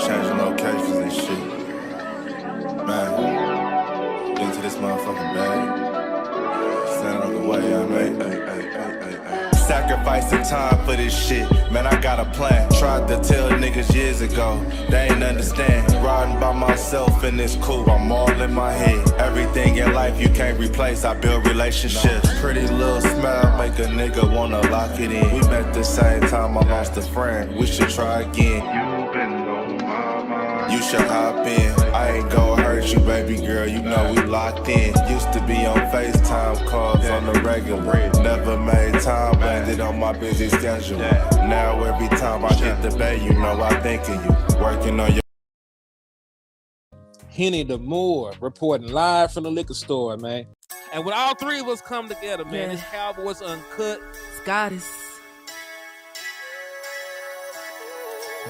changing locations and shit. Man, into this motherfucking bag. Stand on the way, I made. Sacrificing time for this shit, man, I got a plan. Tried to tell niggas years ago, they ain't understand. Riding by myself and it's cool, I'm all in my head. Everything in life you can't replace, I build relationships. Pretty little smile make a nigga wanna lock it in. We met the same time I lost a friend, we should try again. You been on my mind, you should hop in. I ain't gon' hurt you, baby girl, you know we locked in. Used to be on FaceTime calls on the regular. Never made time, landed on my busy schedule. Now every time I hit the bay, you know I think of you. Working on your Henny the Moore reporting live from the liquor store, man. And when all three of us come together, man, it's Cowboys Uncut. Scottis.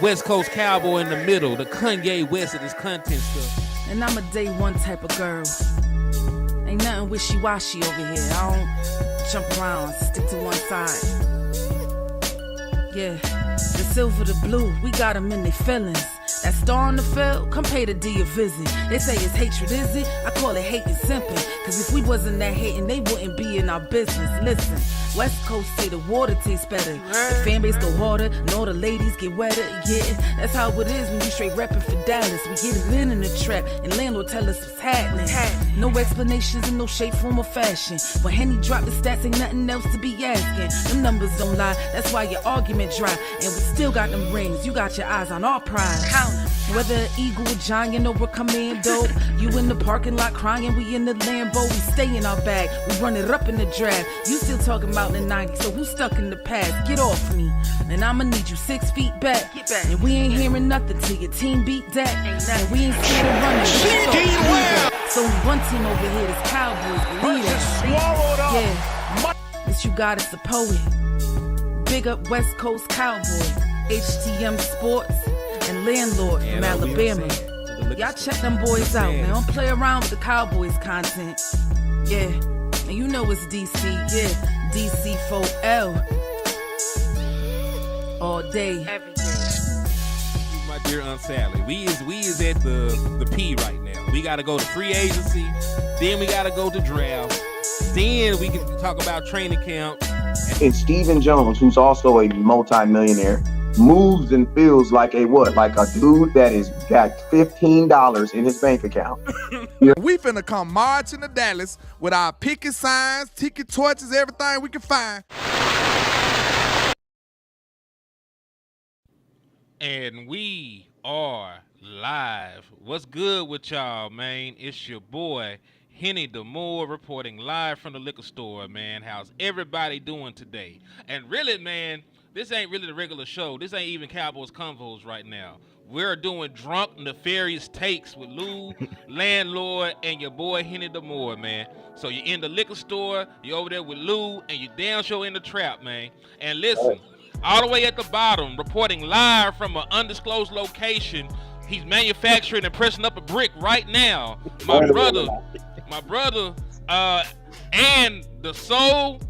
West Coast Cowboy in the middle, the Kanye West of this content stuff. And I'm a day one type of girl. Ain't nothing wishy-washy over here. I don't jump around, stick to one side. Yeah, the silver, the blue, we got them in their feelings. That star on the field, come pay the D a visit. They say it's hatred, is it? I call it hate and simping. Cause if we wasn't that hating, they wouldn't be in our business. Listen, West Coast say the water tastes better. The fan base go harder, and all the ladies get wetter. Yeah, that's how it is when you straight reppin' for Dallas. We get it in the trap, and landlord tell us what's happening. No explanations in no shape, form, or fashion. When Henny drop the stats, ain't nothing else to be asking. Them numbers don't lie, that's why your argument dry. And we still got them rings, you got your eyes on our prize. Whether an eagle, a giant, or a commando, you in the parking lot crying, we in the Lambo, we stay in our bag, we run it up in the draft. You still talking about the 90s, so who's stuck in the past? Get off me, and I'ma need you 6 feet back. And we ain't hearing nothing till your team beat that. And we ain't scared of running. So one team over here is Cowboys, believe that. Yeah, this you got is a poet. Big up West Coast Cowboys, HTM Sports, and Landlord from Alabama. Y'all check them boys out, man. Don't play around with the Cowboys content. Yeah, and you know it's DC, yeah, DC4L. All day, every day. My dear Aunt Sally, we is at the P right now. We gotta go to free agency, then we gotta go to draft, then we can talk about training camp. And Stephen Jones, who's also a multi-millionaire, moves and feels like a what? Like a dude that is got $15 in his bank account. We finna come marching to Dallas with our picket signs, ticket torches, everything we can find. And we are live. What's good with y'all, man? It's your boy, Henny the Moore, reporting live from the liquor store, man. How's everybody doing today? And really, man, this ain't really the regular show. This ain't even Cowboys Convos right now. We're doing drunk, nefarious takes with Lou, Landlord, and your boy Henny the Moore, man. So you're in the liquor store, you're over there with Lou, and you damn sure in the trap, man. And listen, all the way at the bottom, reporting live from an undisclosed location, he's manufacturing and pressing up a brick right now. My brother, and the sole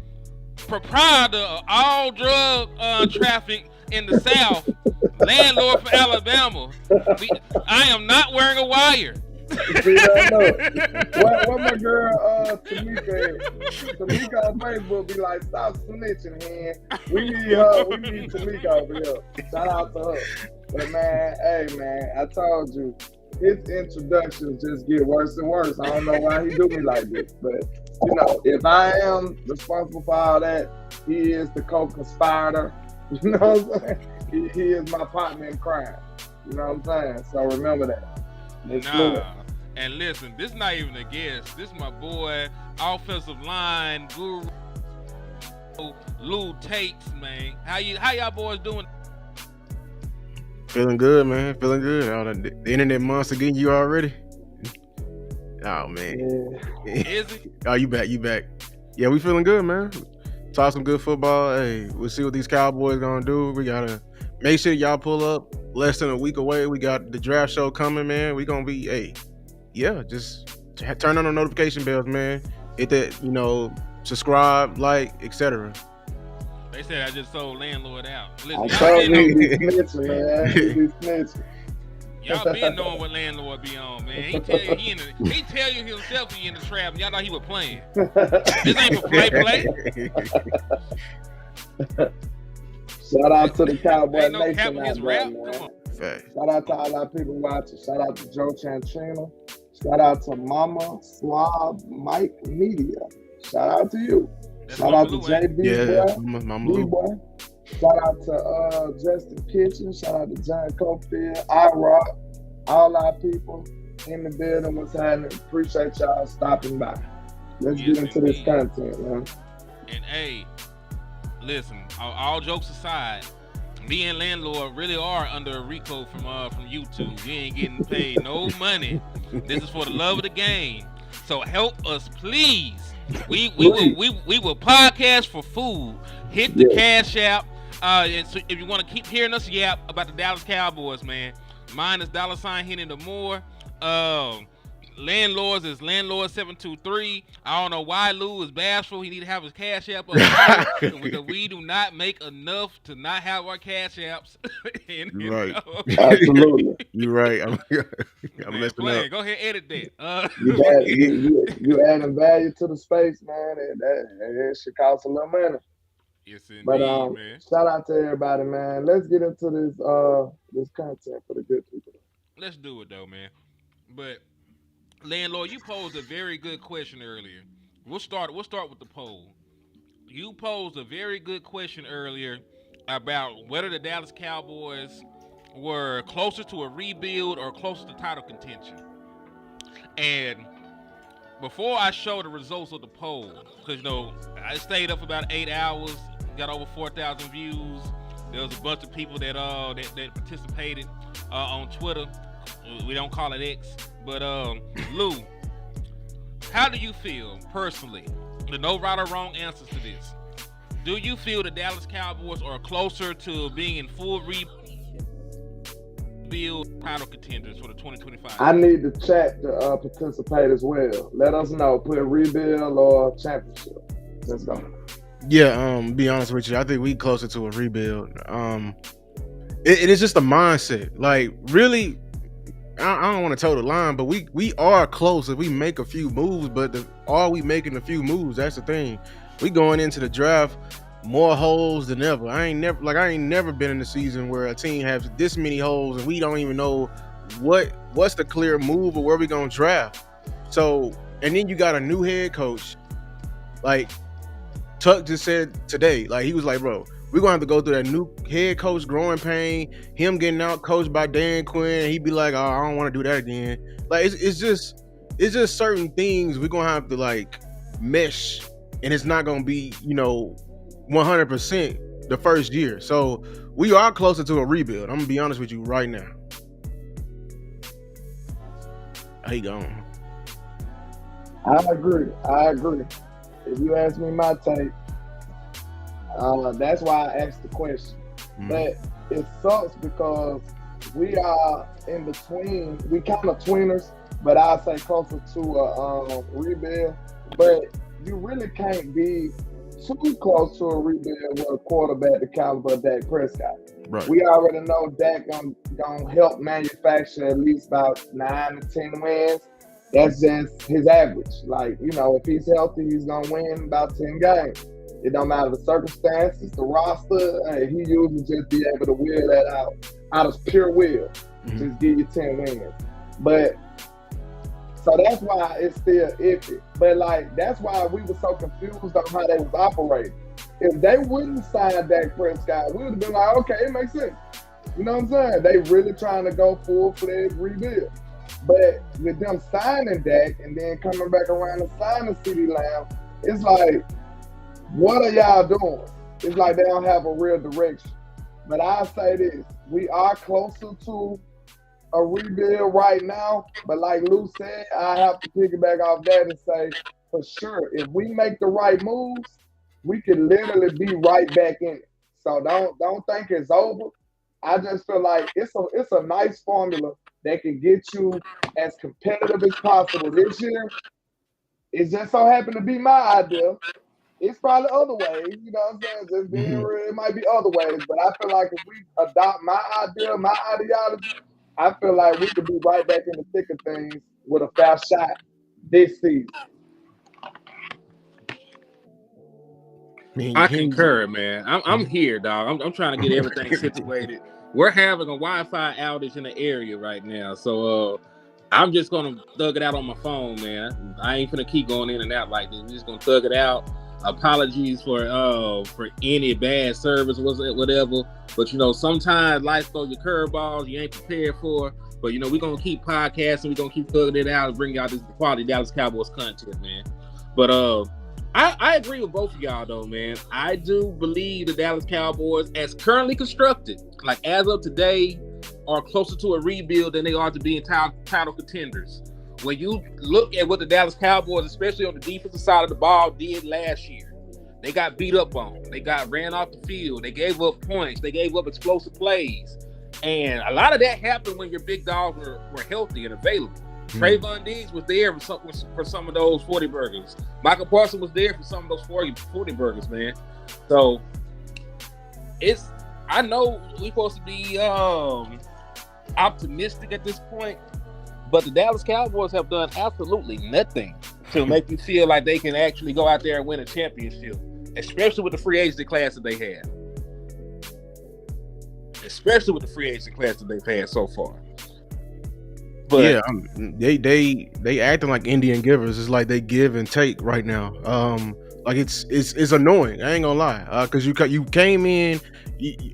proprietor of all drug traffic in the South, Landlord from Alabama. I am not wearing a wire. See, what my girl Tamika on Facebook be like, stop snitching, man. We need Tamika over here. Shout out to her. But man, hey man, I told you, his introductions just get worse and worse. I don't know why he do me like this, but you know, if I am responsible for all that, he is the co-conspirator. You know what I'm saying? He is my partner in crime. You know what I'm saying? So remember that. And listen, this not even a guess. This my boy, offensive line guru, Lou Takes, man. How y'all boys doing? Feeling good, man. Feeling good. Oh, the internet monster getting you already? Oh, man. Yeah. Is it? Oh, you back. Yeah, we feeling good, man. Talk some good football. Hey, we'll see what these Cowboys gonna do. We gotta make sure y'all pull up. Less than a week away. We got the draft show coming, man. We gonna be, just turn on the notification bells, man. Hit that, subscribe, like, etc. They said I just sold Landlord out. Listen, I told you he be snitching, man. He be snitching. Y'all been knowing what landlord be on, man. He tell you himself he in the trap. Y'all know he was playing. This ain't for play. Shout out to the Cowboy Ain't no Nation cap in his out there, rap. man. Come on. Shout out to all our people watching. Shout out to Joe Chanchino. Shout out to Mama Swab Mike Media. Shout out to you. That's Shout Mama out to Lou, ain't JB Yeah, boy, Mama B Lou. boy. Shout out to Justin Kitchen. Shout out to John Cofield, iRock, all our people in the building. What's happening? Appreciate y'all stopping by. Let's Yes, get into this indeed. content, man. And hey, listen, all jokes aside, me and landlord really are under a RICO from YouTube. We ain't getting paid no money. This is for the love of the game. So help us, please. We will podcast for food. Hit the Cash App. And so if you want to keep hearing us yap about the Dallas Cowboys, man, mine is $ Henny the More. Landlords is Landlord723. I don't know why Lou is bashful. He need to have his Cash App up because we do not make enough to not have our Cash Apps. You're right. Absolutely. You're right. I'm Man, messing play. up. Go ahead, edit that. You adding value to the space, man, and that should cost a little money. Yes, indeed, But man. shout out to everybody, man. Let's get into this content for the good people. Let's do it though, man. But landlord, you posed a very good question earlier. We'll start with the poll. You posed a very good question earlier about whether the Dallas Cowboys were closer to a rebuild or closer to title contention. And before I show the results of the poll, because I stayed up about 8 hours, got over 4,000 views. There was a bunch of people that participated on Twitter. We don't call it X, but Lou, how do you feel personally? There's no right or wrong answers to this. Do you feel the Dallas Cowboys are closer to being in full rebuild title contenders for the 2025? I need the chat to participate as well. Let us know. Put rebuild or championship. Let's go. Yeah, be honest with you, I think we closer to a rebuild. It is just a mindset. Like, really, I don't want to toe the line, but we are close if we make a few moves. But are we making a few moves? That's the thing. We going into the draft more holes than ever. I ain't never been in the season where a team has this many holes and we don't even know what's the clear move or where we gonna draft. So, and then you got a new head coach. Like Tuck just said today, like he was like, bro, we're gonna have to go through that new head coach growing pain, him getting out coached by Dan Quinn, and he'd be like, oh, I don't want to do that again. Like it's just certain things we're gonna have to like mesh, and it's not gonna be 100% the first year. So we are closer to a rebuild. I'm gonna be honest with you right now. How you going? I agree. If you ask me my take, that's why I asked the question. But it sucks because we are in between. We kind of tweeners, but I say closer to a rebuild. But you really can't be too close to a rebuild with a quarterback the caliber of Dak Prescott. Right. We already know Dak gonna help manufacture at least about 9 to 10 wins. That's just his average. Like, if he's healthy, he's gonna win about 10 games. It don't matter the circumstances, the roster. He usually just be able to wheel that out of pure will. Just give you 10 wins. But so that's why it's still iffy. But that's why we were so confused on how they was operating. If they wouldn't sign Dak Prescott, we would have been like, okay, it makes sense. You know what I'm saying? They really trying to go full-fledged rebuild. But with them signing Dak and then coming back around and signing CeeDee Lamb, it's like, what are y'all doing? It's like they don't have a real direction. But I say this, we are closer to a rebuild right now. But like Lou said, I have to piggyback off that and say, for sure, if we make the right moves, we could literally be right back in it. So don't think it's over. I just feel like it's a nice formula that can get you as competitive as possible this year. It just so happened to be my idea. It's probably other ways, you know what I'm saying? Just being real, it might be other ways, but I feel like if we adopt my idea, my ideology, I feel like we could be right back in the thick of things with a fair shot this season. I concur, man. I'm here, dog. I'm trying to get everything situated. We're having a Wi-Fi outage in the area right now, so I'm just gonna thug it out on my phone, man. I ain't gonna keep going in and out like this. We're just gonna thug it out. Apologies for any bad service, whatever. But you know, sometimes life throws you curveballs you ain't prepared for. But you know, we're gonna keep podcasting. We're gonna keep thugging it out and bring y'all this quality Dallas Cowboys content, man. But I agree with both of y'all though, man. I do believe the Dallas Cowboys, as currently constructed, like as of today, are closer to a rebuild than they are to being title contenders. When you look at what the Dallas Cowboys, especially on the defensive side of the ball, did last year, they got beat up on. They got ran off the field. They gave up points. They gave up explosive plays. And a lot of that happened when your big dogs were healthy and available. Trayvon Diggs was there for some of those 40 burgers. Michael Parsons was there for some of those 40 burgers, man. So I know we're supposed to be optimistic at this point, but the Dallas Cowboys have done absolutely nothing to make you feel like they can actually go out there and win a championship, especially with the free agency class that they have. Especially with the free agency class that they've had so far. But yeah, they acting like Indian givers. It's like they give and take right now. Like it's annoying. I ain't gonna lie, because you came in.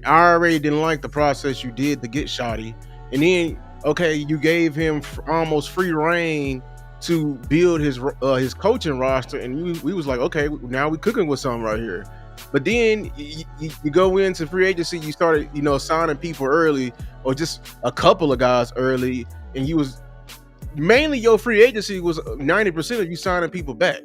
I already didn't like the process you did to get Shotty, and then okay, you gave him almost free reign to build his coaching roster, and we was like, okay, now we cooking with something right here. But then you go into free agency, you started signing people early, or just a couple of guys early. And you was mainly your free agency was 90% of you signing people back.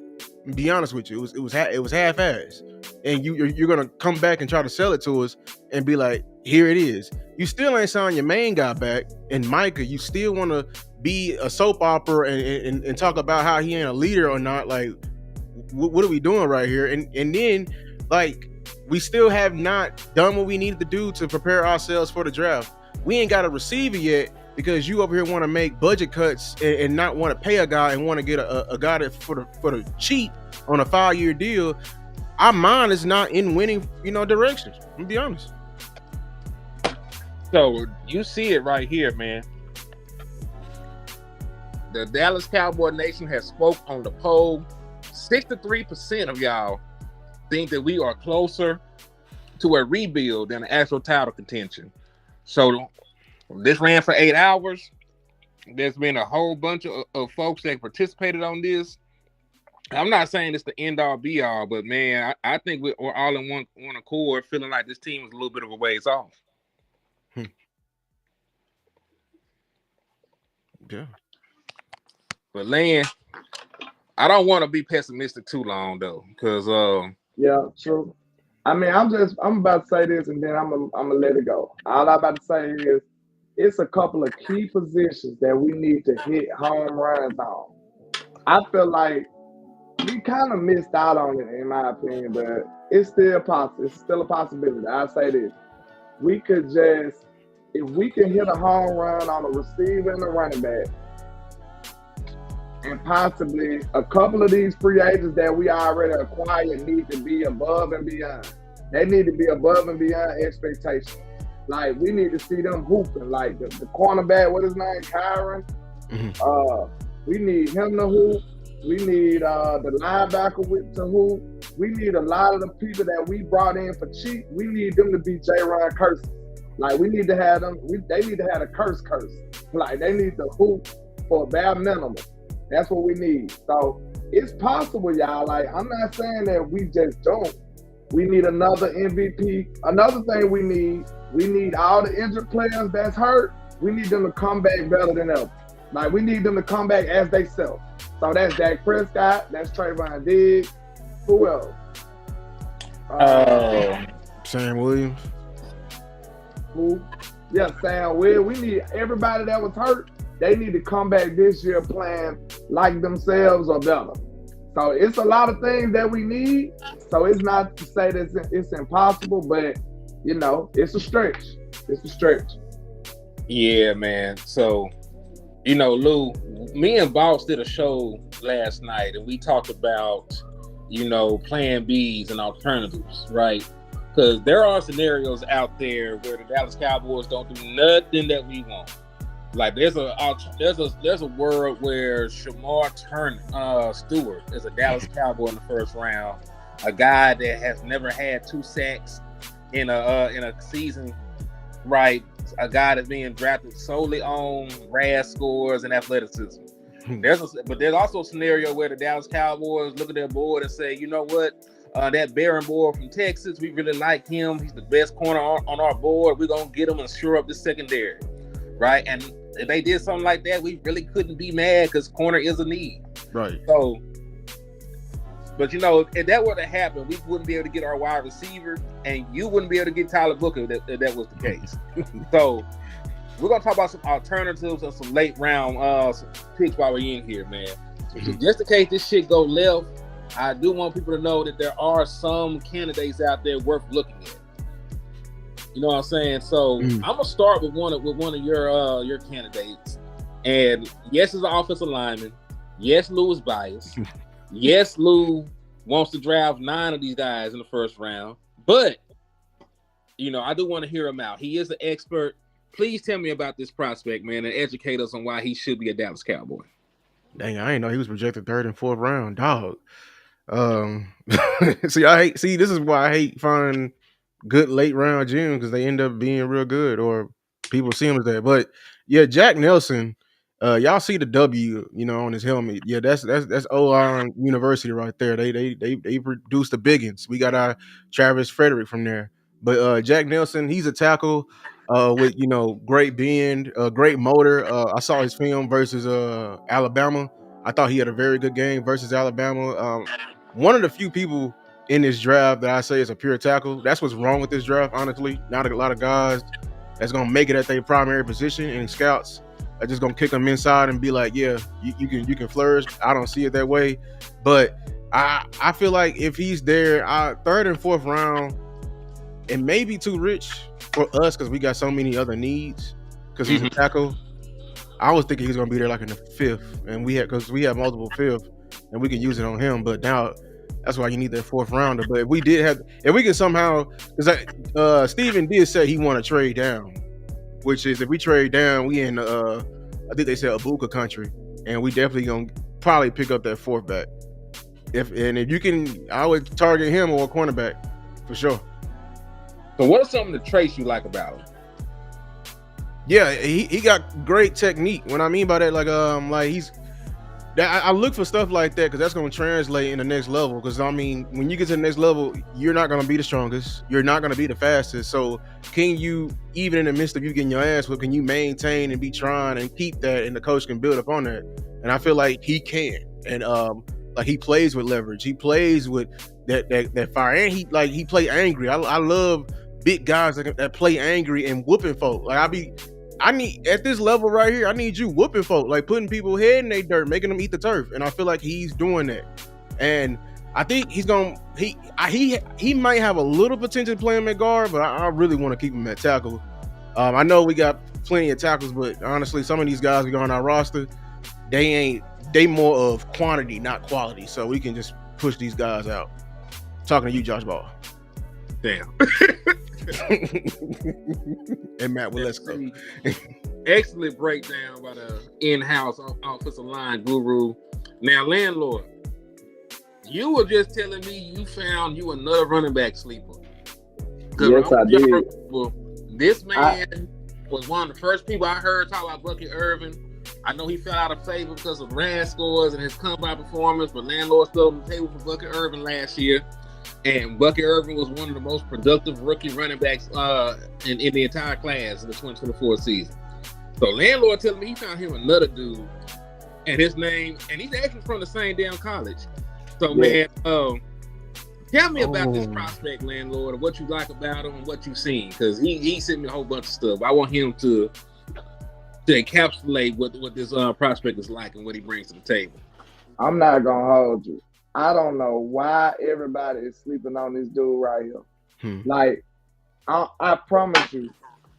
To be honest with you, it was half-ass, and you're gonna come back and try to sell it to us and be like, here it is. You still ain't signed your main guy back, and Micah. You still want to be a soap opera and talk about how he ain't a leader or not. Like, what are we doing right here? And then like we still have not done what we needed to do to prepare ourselves for the draft. We ain't got a receiver yet. Because you over here want to make budget cuts and not want to pay a guy and want to get a guy that for the cheap on a 5-year deal. Our mind is not in winning, directions. I'm gonna be honest. So you see it right here, man. The Dallas Cowboy Nation has spoke on the poll. 63% of y'all think that we are closer to a rebuild than an actual title contention. So this ran for 8 hours. There's been a whole bunch of folks that participated on this. I'm not saying it's the end all be all, but man, I think we're all in one accord, feeling like this team is a little bit of a ways off. Yeah. But Lan, I don't want to be pessimistic too long though, because yeah, true. I mean, I'm about to say this, and then I'm gonna let it go. All I'm about to say is, it's a couple of key positions that we need to hit home runs on. I feel like we kind of missed out on it, in my opinion, but it's still possible. It's still a possibility. I say this: we could just, if we can hit a home run on a receiver and a running back, and possibly a couple of these free agents that we already acquired need to be above and beyond. They need to be above and beyond expectations. Like, we need to see them hooping. Like the cornerback, what his name, Kyron. We need him to hoop. We need the linebacker to hoop. We need a lot of the people that we brought in for cheap. We need them to be J-Ron Curse. Like, we need to have them. They need to have a curse. Like, they need to hoop for a bare minimum. That's what we need. So it's possible, y'all. Like, I'm not saying that we just don't. We need another MVP. Another thing we need all the injured players that's hurt. We need them to come back better than ever. Like, we need them to come back as they self. So that's Dak Prescott. That's Trayvon Diggs. Who else? Sam Williams. Who? Yeah, Sam Williams. We need everybody that was hurt. They need to come back this year playing like themselves or better. So it's a lot of things that we need. So it's not to say that it's impossible, but it's a stretch. It's a stretch. Yeah, man. So, Lou, me and Boss did a show last night, and we talked about, plan Bs and alternatives, right? Because there are scenarios out there where the Dallas Cowboys don't do nothing that we want. Like there's a world where Shamar Stewart is a Dallas Cowboy in the first round, a guy that has never had 2 sacks in a season, right? A guy that's being drafted solely on RAS scores and athleticism. But there's also a scenario where the Dallas Cowboys look at their board and say, you know what, that Barron boy from Texas, we really like him. He's the best corner on our board. We're gonna get him and shore up the secondary, right? And if they did something like that, we really couldn't be mad because corner is a need, right? So, but if that were to happen, we wouldn't be able to get our wide receiver, and you wouldn't be able to get Tyler Booker if that was the case. So we're gonna talk about some alternatives and some late round picks while we're in here, man. So just in case this shit go left, I do want people to know that there are some candidates out there worth looking at. You know what I'm saying? So I'm gonna start with one of your candidates. And yes, it's an offensive lineman. Yes, Lou is biased. Yes, Lou wants to draft 9 of these guys in the first round. But I do want to hear him out. He is an expert. Please tell me about this prospect, man, and educate us on why he should be a Dallas Cowboy. Dang, I didn't know he was projected 3rd and 4th round, dog. This is why I hate finding good late round gems because they end up being real good or people see him as that. But yeah, Jack Nelson, y'all see the W, on his helmet. Yeah, that's Old Iron University right there. They produce the biggins. We got our Travis Frederick from there. But Jack Nelson, he's a tackle with great bend, great motor. I saw his film versus Alabama. I thought he had a very good game versus Alabama. One of the few people in this draft that I say is a pure tackle. That's what's wrong with this draft, honestly. Not a lot of guys that's gonna make it at their primary position, and scouts are just gonna kick them inside and be like, yeah, you can flourish. I don't see it that way, but I feel like if he's there, 3rd and 4th round, it may be too rich for us because we got so many other needs. Because he's a tackle, I was thinking he's gonna be there like in the 5th, and we have multiple 5th, and we can use it on him. But now that's why you need that 4th rounder. But if we can somehow, because Steven did say he want to trade down, which is if we trade down, we in I think they said Abuka country, and we definitely gonna probably pick up that 4th back. If you can, I would target him or a cornerback for sure. So what are some of the traits you like about him? Yeah, he got great technique. What I mean by that, I look for stuff like that because that's going to translate in the next level. Because when you get to the next level, you're not going to be the strongest. You're not going to be the fastest. So can you, even in the midst of you getting your ass whipped, can you maintain and be trying and keep that, and the coach can build upon that? And I feel like he can. And he plays with leverage. He plays with that fire, and he play angry. I love big guys that play angry and whooping folk. I need at this level right here, I need you whooping folk, like putting people head in their dirt, making them eat the turf. And I feel like he's doing that. And I think he might have a little potential playing at guard, but I really want to keep him at tackle. I know we got plenty of tackles, but honestly, some of these guys we got on our roster, they more of quantity, not quality. So we can just push these guys out. Talking to you, Josh Ball. Damn. And Matt Wilesco. Excellent breakdown by the in-house offensive line guru. Now, landlord, you were just telling me you found you another running back sleeper. Yes, I did. This man was one of the first people I heard talk about Bucky Irvin. I know he fell out of favor because of RAS scores and his combine performance, but landlord stood on the table for Bucky Irvin last year. And Bucky Irvin was one of the most productive rookie running backs in the entire class in the 2024 season. So landlord telling me he found him another dude, and his name, and he's actually from the same damn college. So man, tell me about this prospect, landlord, and what you like about him and what you've seen, because he sent me a whole bunch of stuff. I want him to encapsulate what this prospect is like and what he brings to the table. I'm not gonna hold you. I don't know why everybody is sleeping on this dude right here. Like, I promise you,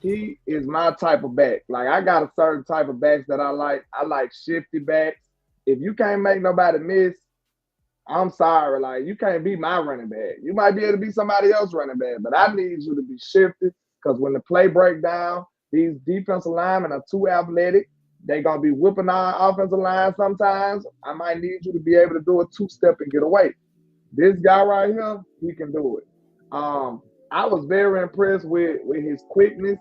he is my type of back. Like I got a certain type of backs that I like. I like shifty backs. If you can't make nobody miss, I'm sorry. Like you can't be my running back. You might be able to be somebody else running back, but I need you to be shifty because when the play break down, these defensive linemen are too athletic. They're gonna be whipping our offensive line sometimes. I might need you to be able to do a two-step and get away. This guy right here, he can do it. I was very impressed with his quickness,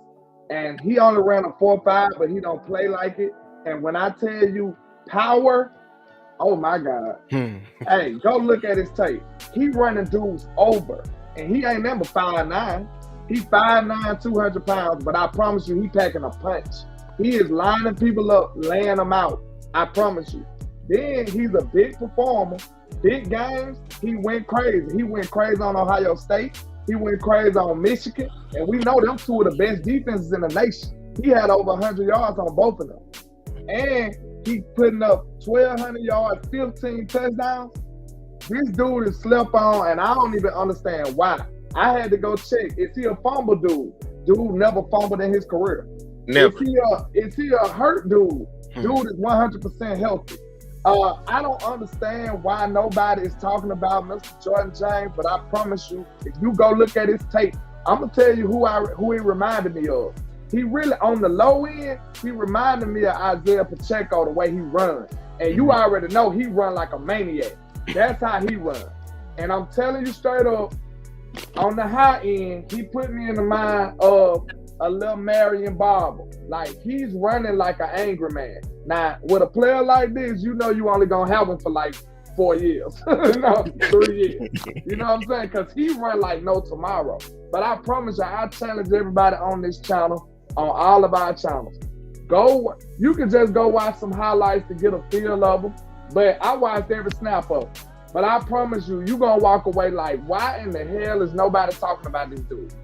and he only ran a 4.5, but he don't play like it. And when I tell you power, oh my God. Hey, go look at his tape. He running dudes over, and he ain't number 5'9". He 5'9", 200 pounds, but I promise you, he packing a punch. He is lining people up, laying them out. I promise you. Then he's a big performer. Big games, he went crazy. He went crazy on Ohio State. He went crazy on Michigan. And we know them two of the best defenses in the nation. He had over 100 yards on both of them. And he putting up 1,200 yards, 15 touchdowns. This dude is slept on, and I don't even understand why. I had to go check. Is he a fumble dude? Dude never fumbled in his career. Never. Is he a hurt dude? Dude is 100% healthy. I don't understand why nobody is talking about Mr. Jordan James, but I promise you, if you go look at his tape, I'm gonna tell you who he reminded me of. He really, on the low end, he reminded me of Isaiah Pacheco, the way he runs. And you already know he run like a maniac. That's how he runs. And I'm telling you straight up, on the high end, he put me in the mind of a little Marion Barber. Like, he's running like an angry man. Now, with a player like this, you know you only gonna have him for like 4 years. No, 3 years. You know what I'm saying? Because he run like no tomorrow. But I promise you, I challenge everybody on this channel, on all of our channels. You can just go watch some highlights to get a feel of them. But I watched every snap of them. But I promise you, you're going to walk away like, why in the hell is nobody talking about this dude?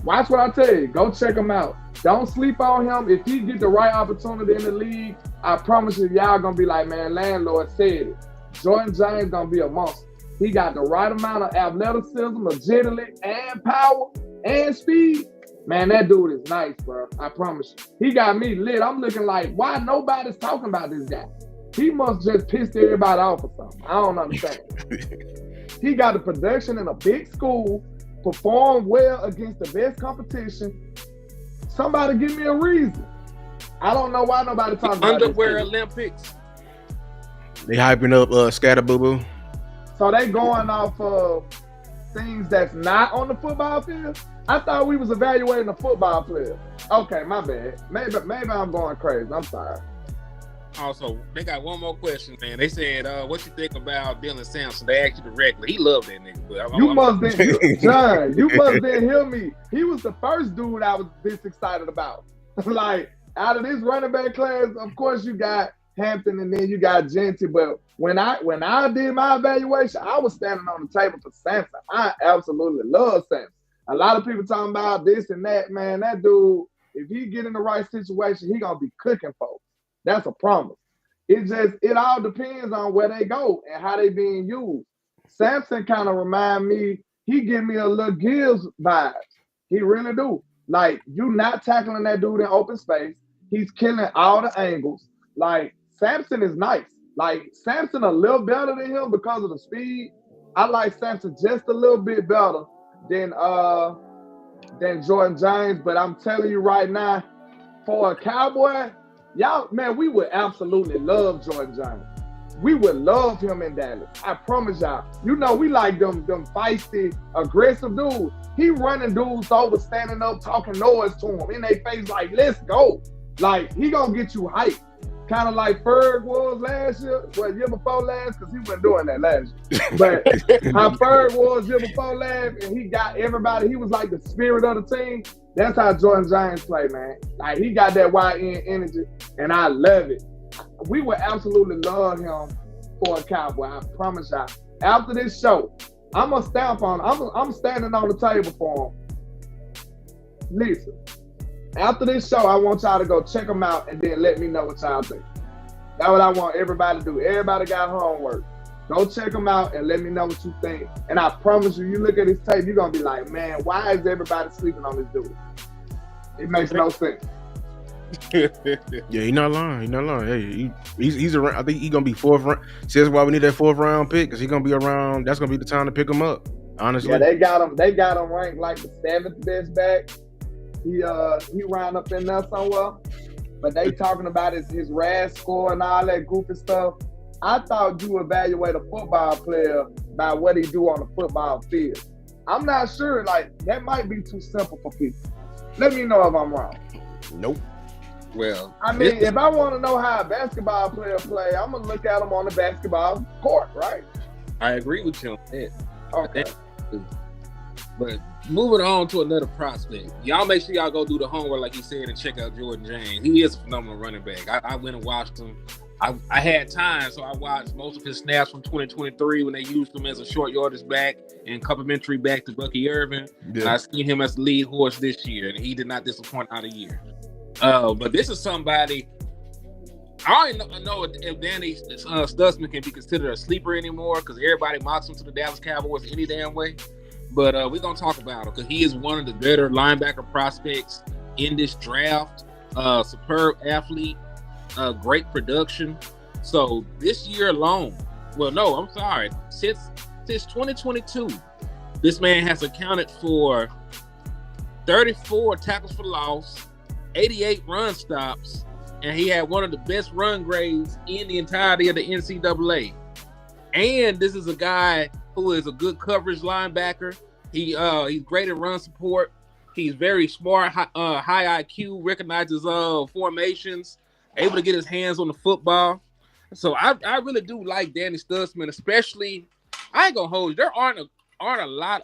Watch what I tell you. Go check him out. Don't sleep on him. If he get the right opportunity in the league, I promise you, y'all going to be like, man, landlord said it. Jordan James going to be a monster. He got the right amount of athleticism, agility, and power, and speed. Man, that dude is nice, bro. I promise you. He got me lit. I'm looking like, why nobody's talking about this guy? He must just piss everybody off or something. I don't understand. He got the production in a big school, performed well against the best competition. Somebody give me a reason. I don't know why nobody talking about this. Underwear Olympics. They hyping up Scatterboo. So they going off of things that's not on the football field? I thought we was evaluating a football player. Okay, my bad. Maybe I'm going crazy. I'm sorry. Also, they got one more question, man. They said, what you think about Dylan Sampson? They asked you directly. He loved that nigga. But you must didn't hear me. He was the first dude I was this excited about. Like, out of this running back class, of course you got Hampton and then you got Genty. But when I did my evaluation, I was standing on the table for Sampson. I absolutely love Sampson. A lot of people talking about this and that, man. That dude, if he get in the right situation, he gonna be cooking folks. That's a promise. It all depends on where they go and how they being used. Sampson kind of remind me, he give me a little Gibbs vibes. He really do. Like, you not tackling that dude in open space. He's killing all the angles. Like, Sampson is nice. Like, Sampson a little better than him because of the speed. I like Sampson just a little bit better than Jordan James. But I'm telling you right now, for a Cowboy, y'all, man, we would absolutely love Jordan James. We would love him in Dallas. I promise y'all. You know, we like them feisty, aggressive dudes. He running dudes over, standing up, talking noise to him in their face like, let's go. Like, he gonna get you hyped. Kind of like Ferg was last year. Well, year before last, because he wasn't doing that last year. But how Ferg was year before last, and he got everybody, he was like the spirit of the team. That's how Jordan James play, man. Like, he got that YN energy, and I love it. We would absolutely love him for a Cowboy. I promise y'all. After this show, I'm going to stamp on him. I'm standing on the table for him. Listen, after this show, I want y'all to go check him out and then let me know what y'all think. That's what I want everybody to do. Everybody got homework. Go check him out and let me know what you think. And I promise you, you look at his tape, you're going to be like, man, why is everybody sleeping on this dude? It makes no sense. Yeah, he's not lying. He's not lying. Hey, he's around. I think he's gonna be fourth round. See, that's why we need that fourth round pick, because he's gonna be around. That's gonna be the time to pick him up. Honestly, Yeah, they got him ranked like the 7th best back. He round up in there somewhere. But they talking about his RAS score and all that goofy stuff. I thought you evaluate a football player by what he do on the football field. I'm not sure. Like, that might be too simple for people. Let me know if I'm wrong. nope. Well, I mean, if I want to know how a basketball player play, I'm gonna look at him on the basketball court, right? I agree with you on that. Okay. But moving on to another prospect. Y'all make sure y'all go do the homework, like he said, and check out Jordan James. He is a phenomenal running back. I went and watched him. I had time, so I watched most of his snaps from 2023 when they used him as a short yardage back and complimentary back to Bucky Irvin. Yeah. And I seen him as the lead horse this year, and he did not disappoint out of year. But this is somebody, I don't know if Danny Stutzman can be considered a sleeper anymore, because everybody mocks him to the Dallas Cowboys any damn way. But we're going to talk about him because he is one of the better linebacker prospects in this draft. Superb athlete, great production. So this year alone, since 2022, this man has accounted for 34 tackles for loss, 88 run stops, and he had one of the best run grades in the entirety of the NCAA. And this is a guy who is a good coverage linebacker. He's great at run support. He's very smart, high IQ, recognizes formations, able to get his hands on the football. So I really do like Danny Stutzman, especially. I ain't gonna hold you. There aren't a lot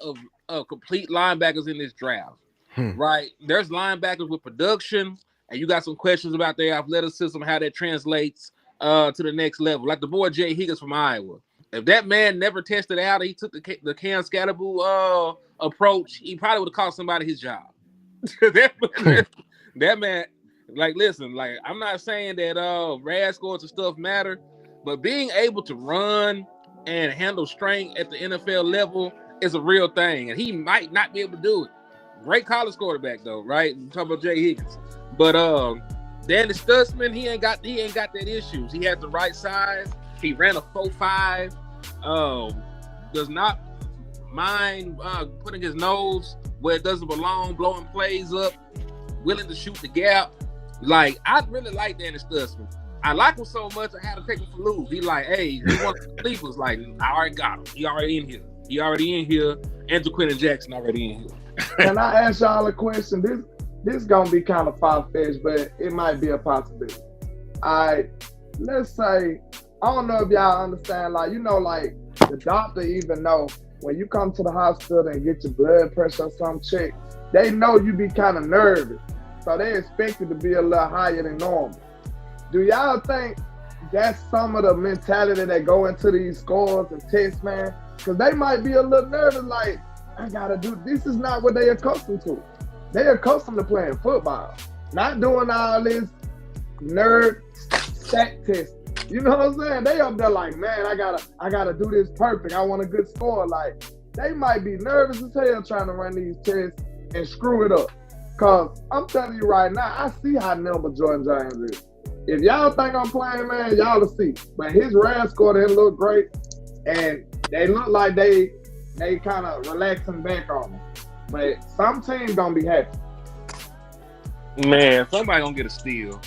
of complete linebackers in this draft, right? There's linebackers with production, and you got some questions about their athleticism, how that translates to the next level. Like the boy Jay Higgins from Iowa. If that man never tested out, he took the Cam Scatterboo approach, he probably would have cost somebody his job. that man, like, listen, like, I'm not saying that RAS scores and stuff matter, but being able to run and handle strength at the NFL level is a real thing, and he might not be able to do it. Great college quarterback though, right? I'm talking about Jay Higgins, but Danny Stutzman, he ain't got that issues. He has the right size. He ran a 4.5. Does not mind putting his nose where it doesn't belong, blowing plays up, willing to shoot the gap. Like, I really like Danny Stutzman. I like him so much I had to take him for loose. He like, hey, he wants to sleep. Was like, I already got him. He already in here. And Jaquinton Jackson already in here. Can I ask y'all a question? This gonna be kind of far-fetched, but it might be a possibility. Let's say, I don't know if y'all understand, like, you know, like the doctor even know when you come to the hospital and get your blood pressure or some check, they know you be kind of nervous. So they expect it to be a little higher than normal. Do y'all think that's some of the mentality that go into these scores and tests, man? Because they might be a little nervous, like, I gotta do, this is not what they accustomed to. They're accustomed to playing football, not doing all this nerd stat test. You know what I'm saying? They up there like, man, I gotta do this perfect. I want a good score. Like, they might be nervous as hell trying to run these tests and screw it up. Cause I'm telling you right now, I see how nimble Jordan James is. If y'all think I'm playing, man, y'all will see. But his RAS score didn't look great, and they look like they kind of relaxing back on him. But some teams gonna be happy. Man, somebody gonna get a steal.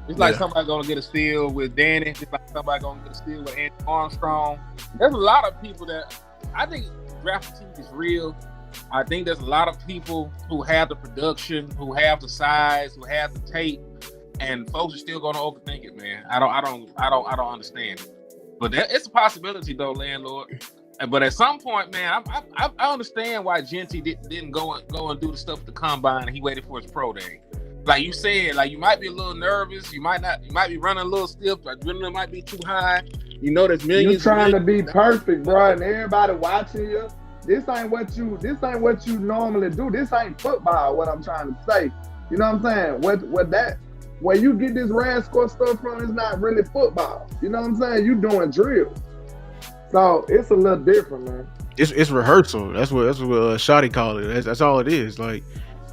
It's like somebody gonna get a steal with Danny. It's like somebody gonna get a steal with Andy Armstrong. There's a lot of people that I think draft fatigue is real. I think there's a lot of people who have the production, who have the size, who have the tape, and folks are still gonna overthink it, man. I don't understand it. But it's a possibility though, landlord. But at some point, man, I understand why Genty didn't go and do the stuff at the combine, and he waited for his pro day. Like you said, like, you might be a little nervous, you might be running a little stiff, the adrenaline might be too high. You know, there's millions. You're trying to be perfect, bro, and everybody watching you. This ain't what you normally do. This ain't football. What I'm trying to say, you know what I'm saying? Where you get this RAS score stuff from is not really football. You know what I'm saying? You doing drills, so it's a little different, man. It's rehearsal. That's what Shotty called it. That's all it is. Like,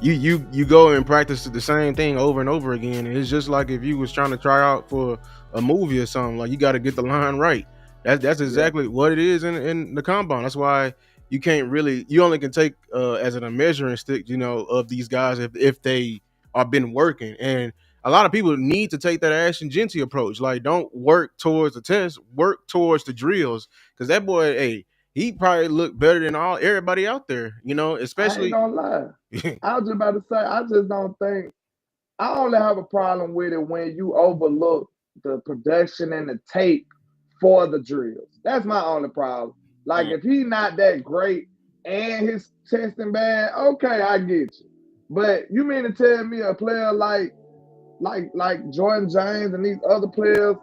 you go and practice the same thing over and over again. And it's just like if you was trying to try out for a movie or something. Like you got to get the line right. That's exactly what it is in the combine. That's why you can't really. You only can take as a measuring stick, of these guys if they are been working. And a lot of people need to take that Ashton Genty approach. Like, don't work towards the test, work towards the drills. Because that boy, hey, he probably looked better than everybody out there. I ain't Especially. gonna lie. I was just about to say, I just don't think. I only have a problem with it when you overlook the production and the tape for the drills. That's my only problem. Like, if he's not that great and his testing bad, okay, I get you. But you mean to tell me a player like Jordan James and these other players,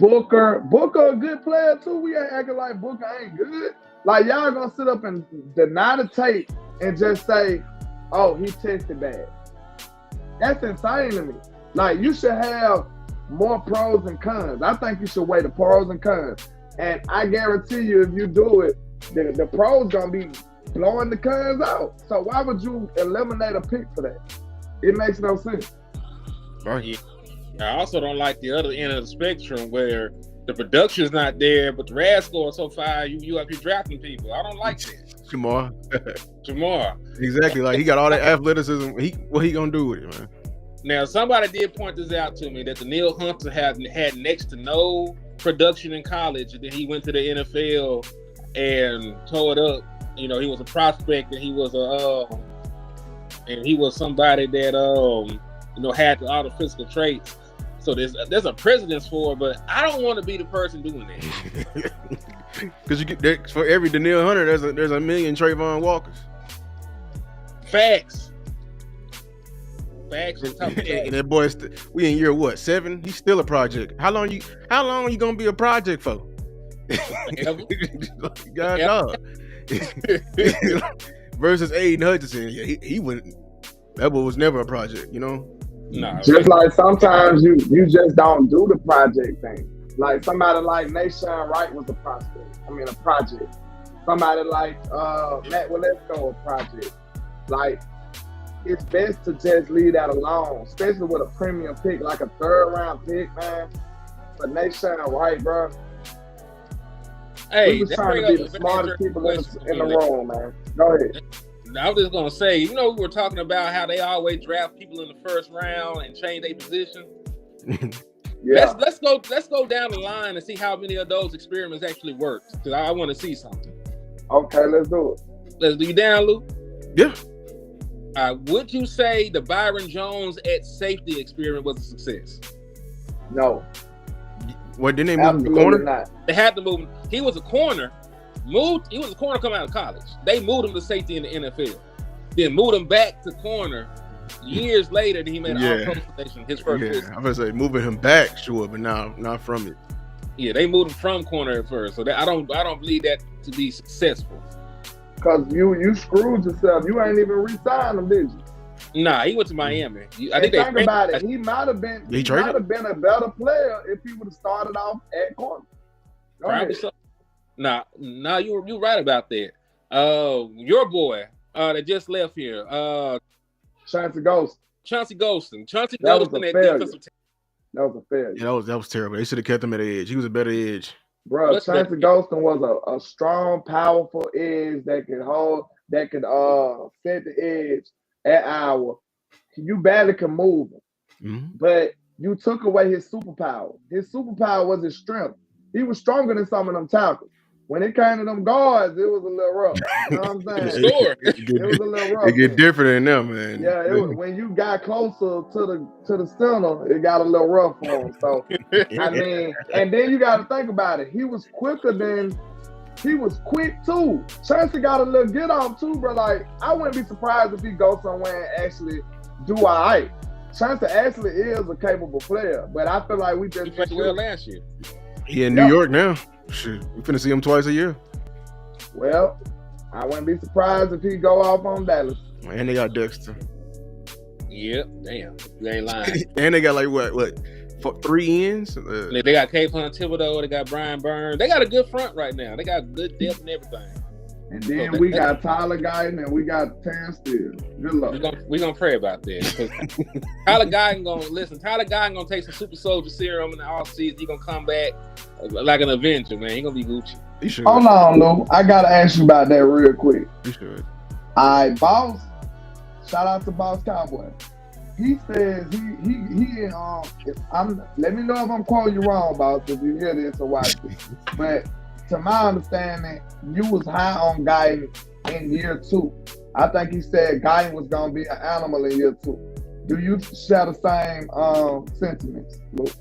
Booker a good player too? We ain't acting like Booker ain't good. Like, y'all gonna sit up and deny the tape and just say, oh, he tested bad. That's insane to me. Like, you should have more pros and cons. I think you should weigh the pros and cons. And I guarantee you, if you do it, the pros gonna be blowing the cons out. So why would you eliminate a pick for that? It makes no sense. Yeah. I also don't like the other end of the spectrum where the production's not there, but the RAS score is so far, you up here drafting people. I don't like that. Jamar. Exactly. Like, he got all that athleticism. What he gonna do with it, man? Now, somebody did point this out to me that the Neil Hunter had next to no production in college, and then he went to the NFL and tore it up. He was a prospect, and he was somebody that had all the physical traits. So there's a precedence for it, but I don't want to be the person doing that. Because you get for every Daniil Hunter, there's a million Trayvon Walkers. Facts. And that boy, we in year what, 7? He's still a project. How long you gonna be a project for? God, dog. Versus Aiden Hutchinson, he wouldn't. That boy was never a project, Nah, just like sometimes you just don't do the project thing. Like somebody like Nashawn Wright was a prospect. A project. Somebody like Matt Waletzko, a project. Like, it's best to just leave that alone, especially with a premium pick, like a 3rd round pick, man. But Nashawn Wright, bro. Hey, we was trying to be the smartest people in the room, man. Go ahead. I was just gonna say, we were talking about how they always draft people in the 1st round and change their position. Yeah. Let's go down the line and see how many of those experiments actually worked. Because I want to see something. Okay, let's do it. Let's do you down, Lou? Yeah. Would you say the Byron Jones at safety experiment was a success? No. What, didn't they move him to corner? Not. They had to move him. He was a corner. He was a corner coming out of college. They moved him to safety in the NFL. Then moved him back to corner. Years later, he made an all-pro selection. His first. Yeah, I'm gonna say moving him back, sure, but not from it. Yeah, they moved him from corner at first. So I don't believe that to be successful. Cause you screwed yourself. You ain't even re-signed him, did you? Nah, he went to Miami. I think about it. He might have been. He might have been a better player if he would have started off at corner. Probably so. Nah, you're right about that. Your boy that just left here, Chauncey Golston. Chauncey Golston That at defensive tackle. That was a failure. Yeah, that was terrible. They should have kept him at the edge. He was a better edge. Bro, Chauncey Golston was a strong, powerful edge that could set the edge at Iowa. You barely can move him. Mm-hmm. But you took away his superpower. His superpower was his strength. He was stronger than some of them tackles. When it came to them guards, it was a little rough. You know what I'm saying? It was a little rough. It get different than them, man. Yeah, when you got closer to the center, it got a little rough for him. So, and then you got to think about it. He was quick too. Chauncey got a little get off too, bro. Like, I wouldn't be surprised if he goes somewhere and actually do all right. Chauncey actually is a capable player, but I feel like we just played well last year. He in New York now. Shit, we finna see him twice a year. Well, I wouldn't be surprised if he go off on Dallas. And they got Dexter. Yep, damn, you ain't lying. And they got like what 3 ends? They got Kayvon Thibodeau. They got Brian Burns. They got a good front right now. They got good depth and everything. And then we got Tyler Guyton and we got Terrence Steele. Good luck. We're gonna pray about that. Because Tyler Guyton gonna take some super soldier serum in the off season. He gonna come back like an Avenger, man. He gonna be Gucci. He should. Hold on, Lou. I gotta ask you about that real quick. He should. All right, Boss. Shout out to Boss Cowboy. He says let me know if I'm quoting you wrong, Boss, if you hear this or watch this. But to my understanding, you was high on Guyton in year 2. I think he said Guyton was gonna be an animal in year 2. Do you share the same sentiments, Luke?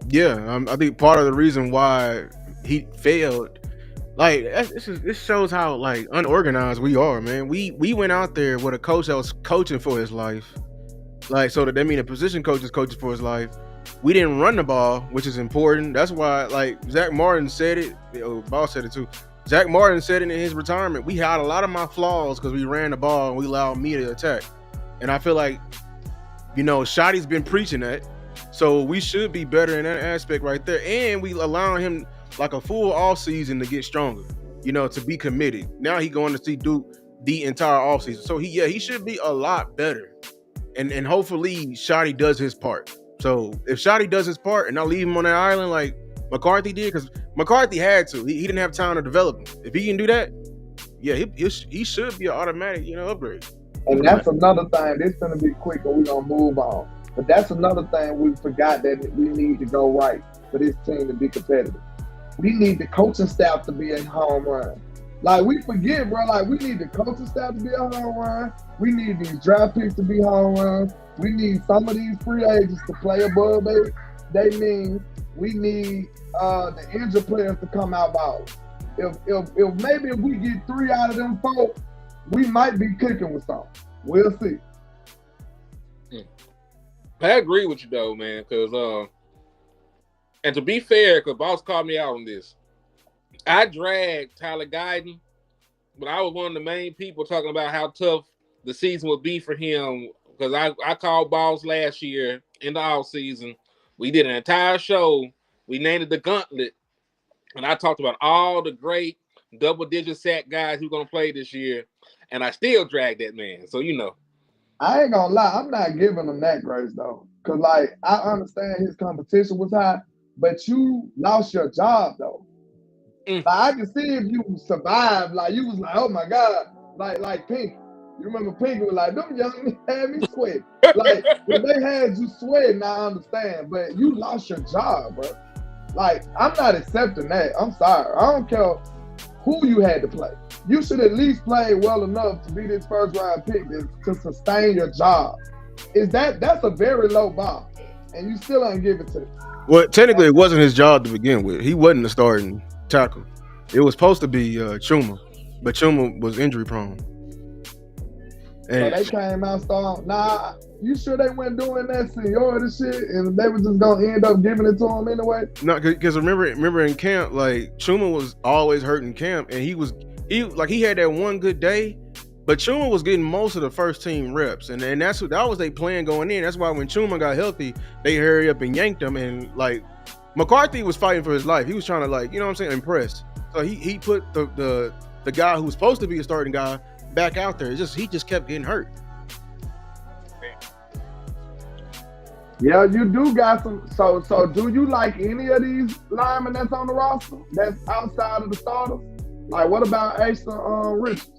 Yeah, I think part of the reason why he failed, like this shows how like unorganized we are, man. We went out there with a coach that was coaching for his life, like so that mean a position coach is coaching for his life. We didn't run the ball, which is important. That's why, like Zach Martin said it. Boss said it too. Zach Martin said it in his retirement. We had a lot of my flaws because we ran the ball and we allowed me to attack. And I feel like, Shotty's been preaching that. So we should be better in that aspect right there. And we allowing him like a full off season to get stronger, to be committed. Now he going to see Duke the entire off season. So he should be a lot better. And hopefully Shotty does his part. So if Shotty does his part and I leave him on that island like McCarthy did, because McCarthy had to. He didn't have time to develop him. If he can do that, yeah, he should be an automatic, upgrade. And that's another thing. This is gonna be quick, and we're gonna move on. But that's another thing we forgot that we need to go right for this team to be competitive. We need the coaching staff to be a home run. Like we forget, bro. Like we need the coaching staff to be a home run. We need these draft picks to be home runs. We need some of these free agents to play above they mean. We need the injured players to come out balling. If we get 3 out of them 4, we might be kicking with something. We'll see. I agree with you though, man. Because and to be fair, because Boss called me out on this, I dragged Tyler Guyton, but I was one of the main people talking about how tough the season would be for him. Because I called Boss last year in the off season. We did an entire show. We named it the Gauntlet. And I talked about all the great double-digit sack guys who are going to play this year. And I still dragged that man. So, I ain't going to lie. I'm not giving him that grace, though. Because, I understand his competition was high. But you lost your job, though. I can see if you survived. You was like, oh, my God. Like Pink. You remember Pink was like, them young men had me sweating. When they had you sweating, I understand. But you lost your job, bro. I'm not accepting that. I'm sorry. I don't care who you had to play. You should at least play well enough to be this first round pick to sustain your job. That's a very low bar. And you still ain't give it to him. Well, technically, it wasn't his job to begin with. He wasn't the starting tackle. It was supposed to be Chuma. But Chuma was injury prone. So they came out starting. Nah, you sure they weren't doing that seniority shit and they were just gonna end up giving it to him anyway? No, because remember in camp, Chuma was always hurt in camp, and he had that one good day, but Chuma was getting most of the first team reps, and that was their plan going in. That's why when Chuma got healthy, they hurry up and yanked him, and McCarthy was fighting for his life. He was trying to impress. So he put the guy who was supposed to be a starting guy back out there. He just kept getting hurt. Yeah, you do got some. So do you like any of these linemen that's on the roster that's outside of the starters? What about Asa Richards?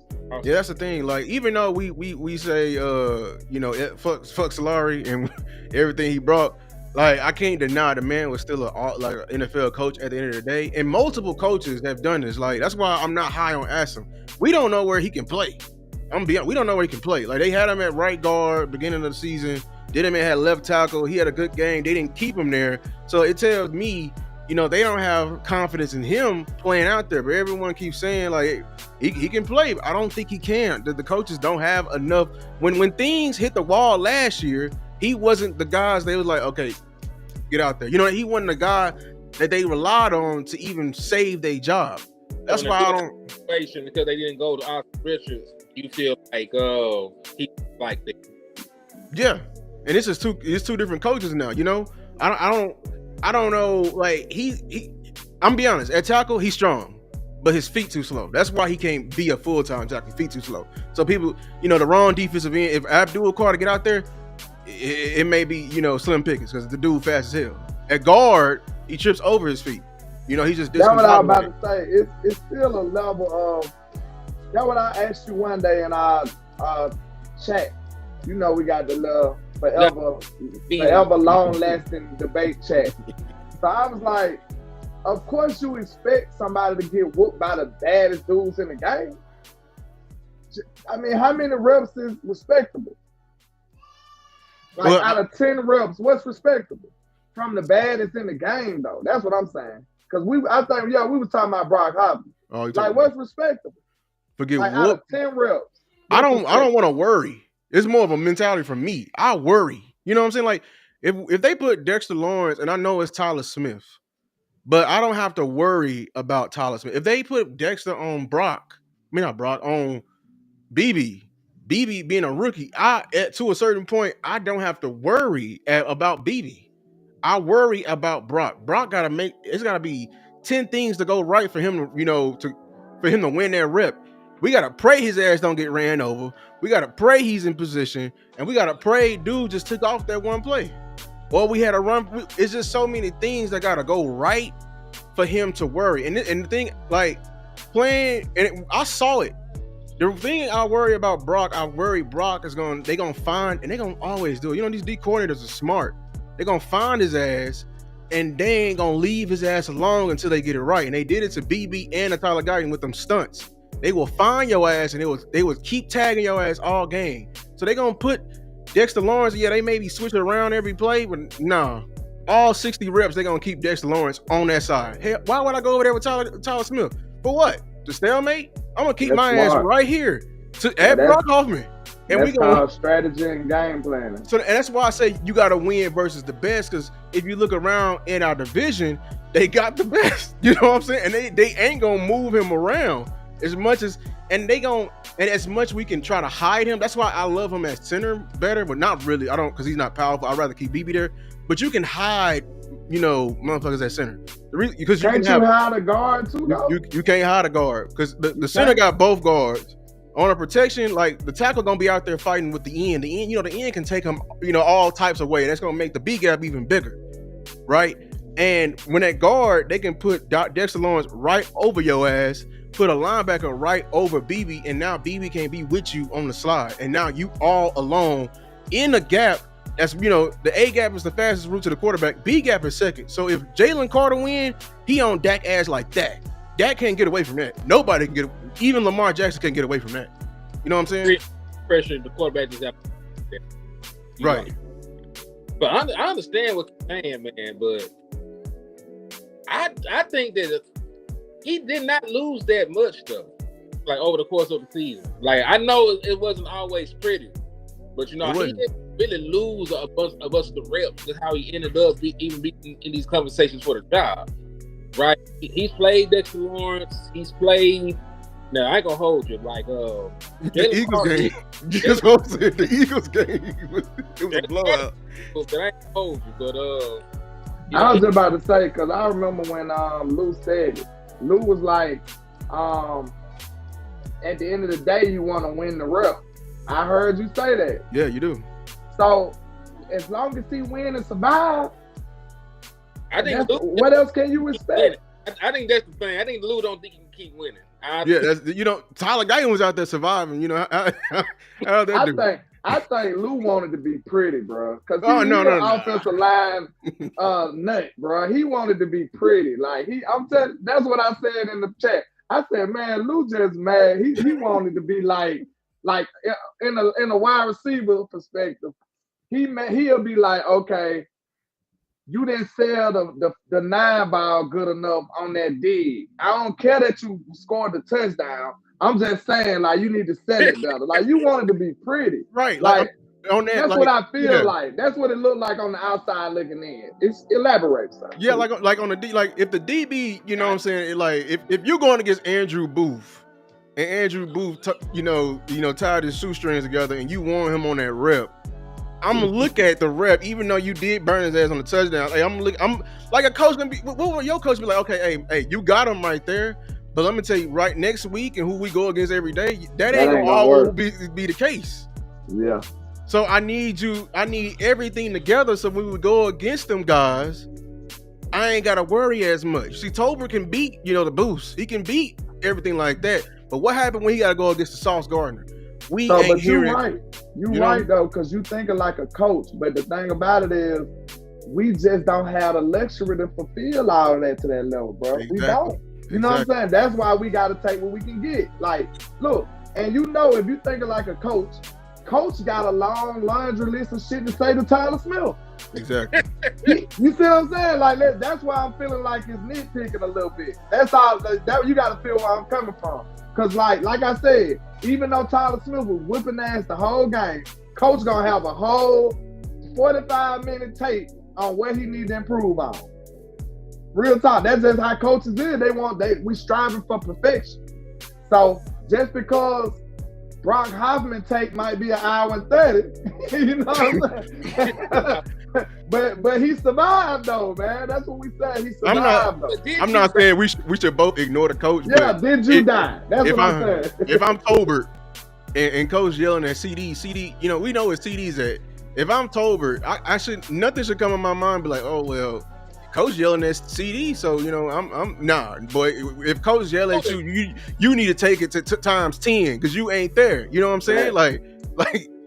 Yeah, that's the thing. Even though we say fuck Solari and everything he brought, I can't deny the man was still an NFL coach at the end of the day. And multiple coaches have done this. That's why I'm not high on Asa. We don't know where he can play. We don't know where he can play. They had him at right guard beginning of the season. Did him at left tackle. He had a good game. They didn't keep him there. So it tells me, they don't have confidence in him playing out there. But everyone keeps saying he can play. I don't think he can. The coaches don't have enough. When things hit the wall last year, he wasn't the guys they was like, okay, get out there. He wasn't the guy that they relied on to even save their job. That's why I don't. Because they didn't go to Austin Richards, you feel like, he like that. Yeah, and it's two different coaches now. I don't know. I'm be honest. At tackle, he's strong. but his feet too slow. That's why he can't be a full-time jockey. Feet too slow. So people, the wrong defensive end. If Abdul Carter get out there, it may be, Slim Pickens because the dude fast as hell. At guard, he trips over his feet. He just that's what I was about to say. It's still a level of. That's what I asked you one day in our chat. We got the love forever long-lasting debate chat. So I was like, of course you expect somebody to get whooped by the baddest dudes in the game. I mean, how many reps is respectable? Like, out of 10 reps, what's respectable? From the baddest in the game, though. That's what I'm saying. Because we was talking about Brock Hobbs. Oh, like, what's respectable? Forget like, what? Out of 10 reps. I don't want to worry. It's more of a mentality for me. I worry. You know what I'm saying? Like, if they put Dexter Lawrence, and I know it's Tyler Smith, but I don't have to worry about Tyler Smith. If they put Dexter on on BB being a rookie, to a certain point, I don't have to worry about BB. I worry about Brock. Brock it's gotta be 10 things to go right for him to win that rep. We gotta pray his ass don't get ran over. We gotta pray he's in position, and we gotta pray dude just took off that one play. Or we had a run. It's just so many things that gotta go right for him to worry. And the thing, like playing, I saw it. The thing I worry about Brock, Brock is they gonna find, and they gonna always do it. These D coordinators are smart. They're gonna find his ass, and they ain't gonna leave his ass alone until they get it right. And they did it to BB and to Tyler Guyton with them stunts. They will find your ass, and they will keep tagging your ass all game. So they gonna put Dexter Lawrence. Yeah, they maybe switch it around every play, but nah. All 60 reps, they're gonna keep Dexter Lawrence on that side. Hey, why would I go over there with Tyler Smith? For what? To stalemate? I'm gonna keep my ass right here at Brock Hoffman. And that's called strategy and game planning. So, and that's why I say you gotta win versus the best, because if you look around in our division, they got the best. You know what I'm saying? And they ain't gonna move him around as much as, and as much we can try to hide him. That's why I love him as center better, but not really. I don't, because he's not powerful. I'd rather keep BB there. But you can hide, motherfuckers at center. Because you hide a guard too, though? You can't hide a guard because the center got both guards. On a protection, like the tackle gonna be out there fighting with the end. The end can take him, all types of way. That's gonna make the B gap even bigger, right? And when at guard, they can put Dexter Lawrence right over your ass, put a linebacker right over BB, and now BB can't be with you on the slide. And now you all alone in a gap. That's, the A gap is the fastest route to the quarterback. B gap is second. So if Jalen Carter win, he on Dak ass like that. Dak can't get away from that. Nobody can get, even Lamar Jackson can't get away from that. You know what I'm saying? Pressure, the quarterback just have to, right. But I understand what you're saying, man. But I think that he did not lose that much though. Like over the course of the season. Like I know it wasn't always pretty, but he didn't really lose a bunch of the reps. That's how he ended up even being in these conversations for the job. Right? He's played Dexter Lawrence. He's played. Now I ain't gonna hold you like the Eagles game. Just what I'm saying. The Eagles game it was a blowout. But I ain't gonna hold you. But I was just about to say, because I remember when Lou said it. Lou was like, at the end of the day, you want to win the rep. I heard you say that. Yeah, you do. So as long as he win and survive, I think what else can you expect? I think that's the thing. I think Lou don't think he can keep winning. Tyler Guyton was out there surviving. How that I think Lou wanted to be pretty, bro. Because offensive line nut, bro. He wanted to be pretty. Like that's what I said in the chat. I said, man, Lou just mad. He wanted to be like in a wide receiver perspective. He'll be like, okay, you didn't sell the 9 ball good enough on that dig. I don't care that you scored the touchdown. I'm just saying, like, you need to sell it better. Like, you wanted to be pretty. Right. Like on that, that's what I feel like. That's what it looked like on the outside looking in. Elaborate, sir. Yeah, like on the D, like if the DB, you know what I'm saying, like if you're going against Andrew Booth, and Andrew Booth, tied his shoestrings together, and you want him on that rep, I'm gonna look at the rep, even though you did burn his ass on the touchdown. Hey, I'm like a coach gonna be. What will your coach be like? Okay, hey, you got him right there, But let me tell you, right next week and who we go against every day, that ain't ain't gonna gonna always work. be the case. Yeah. So I need everything together so when we go against them guys, I ain't gotta worry as much. See, Tolbert can beat, the boost. He can beat everything like that. But what happened when he gotta go against the Sauce Gardner? We ain't But hearing. you're right. You're right though, because you thinking like a coach. But the thing about it is, we just don't have the luxury to fulfill all of that to that level, bro. Exactly. We don't. You know what I'm saying? That's why we got to take what we can get. Like, look, and if you thinking like a coach got a long laundry list of shit to say to Tyler Smith. Exactly. You see what I'm saying? Like, that's why I'm feeling like it's nitpicking a little bit. That's all. That you got to feel where I'm coming from. Because, like I said, even though Tyler Smith was whipping ass the whole game, coach going to have a whole 45-minute tape on what he needs to improve on. Real talk. That's just how coaches is. We striving for perfection. So just because Brock Hoffman take might be an hour and 30, you know what I'm saying? but he survived though, man. That's what we said. He survived though. I'm not saying we should both ignore the coach. Yeah, did you die? That's what I'm saying. If I'm Tolbert and coach yelling at CD, we know where CD's at. If I'm Tolbert, nothing should come in my mind and be like, oh well, coach yelling at CD, so I'm nah. But if coach yell at you need to take it to times 10 because you ain't there. You know what I'm saying? Like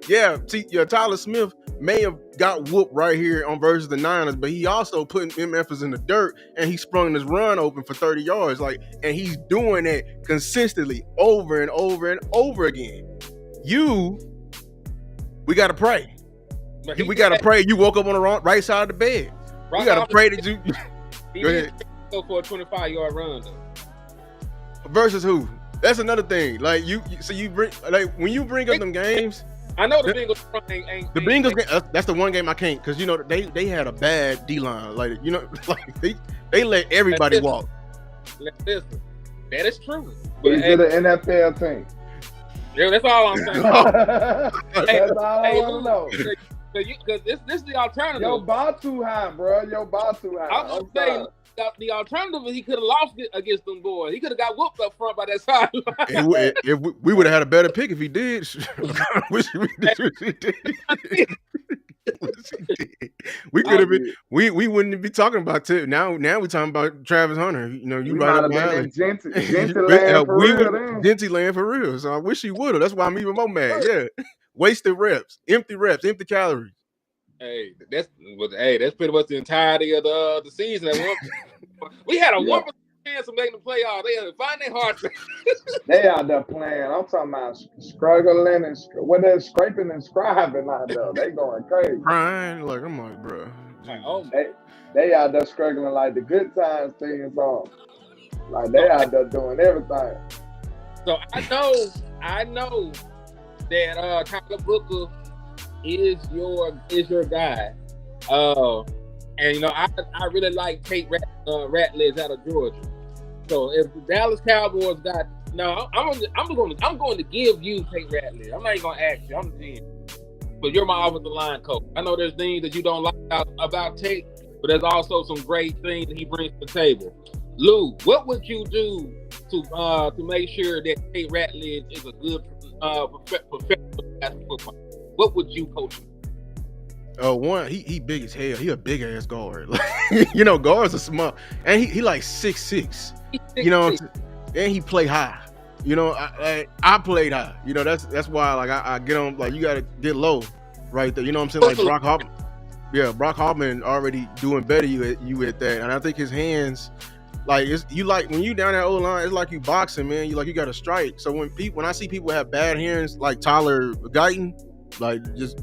yeah. Tyler Smith may have got whooped right here on versus the Niners, but he also putting MFers in the dirt and he sprung his run open for 30 yards. And he's doing it consistently over and over and over again. We gotta pray. We gotta pray you woke up on the right side of the bed. We gotta pray that you. He did go for a 25-yard run though. Versus who? That's another thing. Like you bring when you bring up them games. I know the Bengals ain't the Bengals game. That's the one game I can't because they had a bad D line. They let everybody walk. Listen, that is true. But it's an NFL team. Yeah, that's all I'm saying. That's all I want to know. Because this is the alternative. Your bar too high, bro. Your bar too high. I was saying the alternative is he could have lost it against them boys. He could have got whooped up front by that sideline. If we would have had a better pick if he did. Wish we did. We could have been. We wouldn't be talking about Tip. Now we're talking about Travis Hunter. You right up behind. Genty land for real. So I wish he would have. That's why I'm even more mad. Yeah. Wasted reps, empty calories. Hey, that's pretty much the entirety of the season. We had a 1% chance of making the playoffs. They had to find their hearts. They out there playing. I'm talking about struggling and they're scraping and scribing out there. They going crazy. Crying like I'm like, bro. They out there struggling like the good times theme song. Like they out there doing everything. So I know that Tyler Booker is your guy. And I really like Tate Ratledge out of Georgia. So if the Dallas Cowboys I'm going to give you Tate Ratledge. I'm not even gonna ask you. I'm saying, but you're my offensive line coach. I know there's things that you don't like about Tate, but there's also some great things that he brings to the table. Lou, what would you do to make sure that Tate Ratledge is a good professional basketball player? What would you coach him? One, he big as hell. He a big ass guard. Guards are small, and he like 6'6". And he play high. I played high. That's why I get on. Like you got to get low, right there. You know what I'm saying? Like Brock Hoffman. Yeah, Brock Hoffman already doing better you at that, and I think his hands. Like when you down that old line, it's like you boxing, man. You got to strike. So when I see people have bad hands, like Tyler Guyton, like just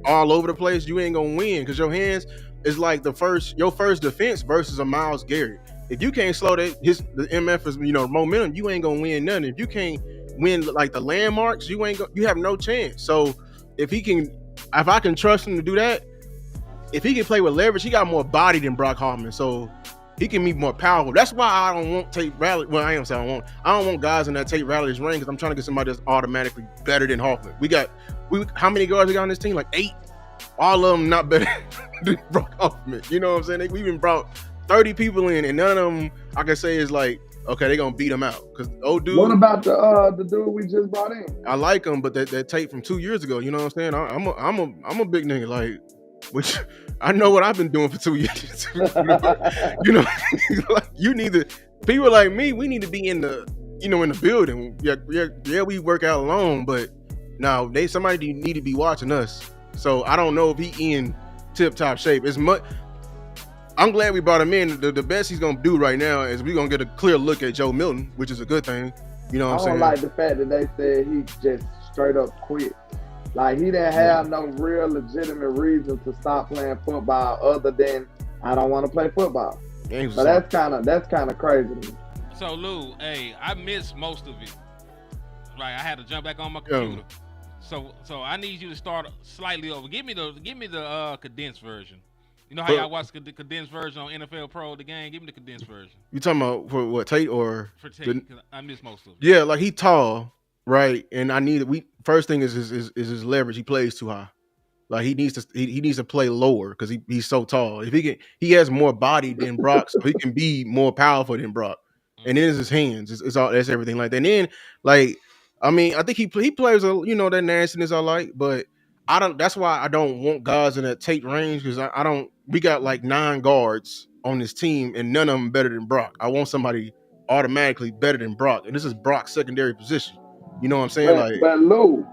all over the place, you ain't gonna win because your hands is like your first defense versus a Myles Garrett. If you can't slow the MF is momentum, you ain't gonna win nothing. If you can't win like the landmarks, you have no chance. So if I can trust him to do that, if he can play with leverage, he got more body than Brock Hoffman, so he can be more powerful. That's why I don't want Tate Ratledge. Well, I don't want guys in that Tate Ratledge ring because I'm trying to get somebody that's automatically better than Hoffman. How many guards we got on this team? Like 8. All of them not better than Brock Hoffman. You know what I'm saying? We even brought 30 people in, and none of them I can say is like okay, they're gonna beat him out. Cause old What dude, about the dude we just brought in? I like him, but that tape from 2 years ago, you know what I'm saying? I'm a big nigga, like, which I know what I've been doing for 2 years. you know, like, you need to, people like me, we need to be in the, in the building. Yeah, we work out alone, but now somebody need to be watching us. So I don't know if he in tip top shape. As much, I'm glad we brought him in. The best he's gonna do right now is we're gonna get a clear look at Joe Milton, which is a good thing. You know what I'm I saying? don't like the fact that they said he just straight up quit. Like he didn't have no real legitimate reason to stop playing football other than I don't want to play football. So that's kind of crazy to me. So Lou, hey, I missed most of it. Like I had to jump back on my computer. So I need you to start slightly over. Give me the condensed version. You know how y'all watch the condensed version on NFL Pro, the game? Give me the condensed version. You talking about for what, Tate or? For Tate, because I missed most of it. Yeah, like he tall, right? And first thing is his leverage. He plays too high. Like he needs to play lower because he's so tall. If he has more body than Brock, so he can be more powerful than Brock. And then it's his hands. It's all, that's everything like that. And then, like, I mean, I think he plays that nastiness I like, but I don't. That's why I don't want guys in that Tate range because I don't. We got like 9 guards on this team, and none of them better than Brock. I want somebody automatically better than Brock, and this is Brock's secondary position. You know what I'm saying? But Lou,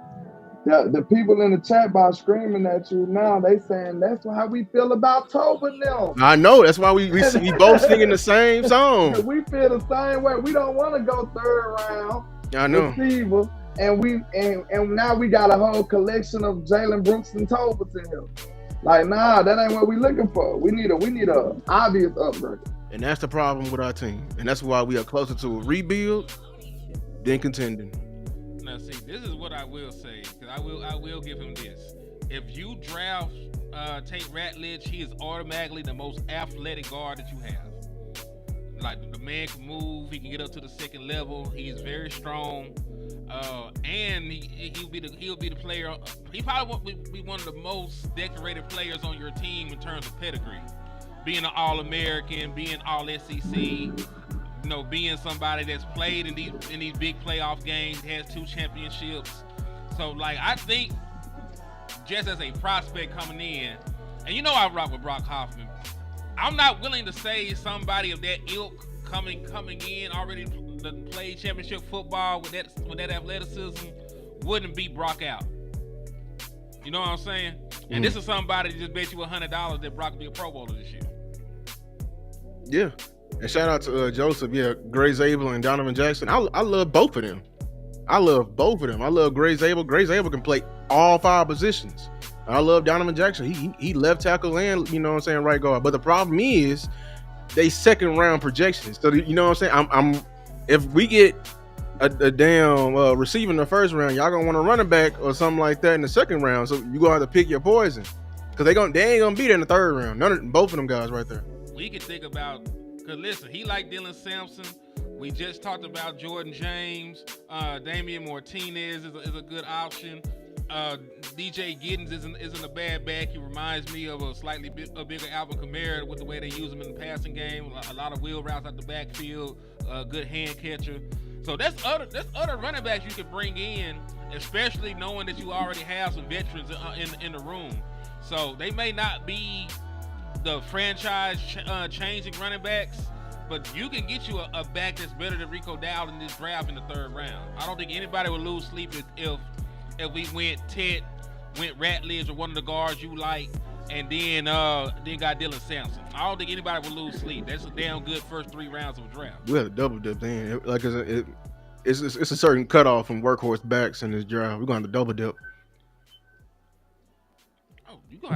the people in the chat box screaming at you now, they saying that's how we feel about Toba now. I know, that's why we both singing the same song. We feel the same way. We don't want to go third round. I know. Receiver, and now we got a whole collection of Jalen Brooks and Tobas in here. Like, nah, that ain't what we looking for. We need a obvious upgrade. And that's the problem with our team. And that's why we are closer to a rebuild than contending. Now, see, this is what I will say, because I will give him this. If you draft Tate Ratledge, he is automatically the most athletic guard that you have. Like, the man can move, he can get up to the second level, he's very strong, and he'll be the player. He probably will be one of the most decorated players on your team in terms of pedigree. Being an All-American, being All-SEC, being somebody that's played in these big playoff games, has 2 championships. So, like, I think just as a prospect coming in, and I rock with Brock Hoffman, I'm not willing to say somebody of that ilk coming in already played championship football with that athleticism wouldn't beat Brock out. You know what I'm saying? And this is somebody that just bet you $100 that Brock will be a Pro Bowler this year. Yeah. And shout out to Joseph. Yeah, Gray Zabel and Donovan Jackson. I love both of them. I love Gray Zabel. Gray Zabel can play all 5 positions. I love Donovan Jackson. He left tackle and, right guard. But the problem is they second round projections. So, you know what I'm saying? I'm if we get a damn receiver in the first round, y'all gonna want a running back or something like that in the second round. So you gonna have to pick your poison. Because they ain't gonna be there in the third round. Both of them guys right there. We can think about, because listen, he like Dylan Sampson. We just talked about Jordan James. Damian Martinez is a good option. DJ Giddens isn't a bad back. He reminds me of a bigger Alvin Kamara with the way they use him in the passing game. A lot of wheel routes out the backfield. Good hand catcher. So that's other running backs you could bring in, especially knowing that you already have some veterans in the room. So they may not be the franchise changing running backs, but you can get you a back that's better than Rico Dowd in this draft in the 3rd round. I don't think anybody would lose sleep if we went Ted, went Ratledge or one of the guards you like, and then got Dylan Sampson. I don't think anybody would lose sleep. That's a damn good first 3 rounds of a draft. We had a double dip then. Like it's a certain cutoff from workhorse backs in this draft. We're going to double dip.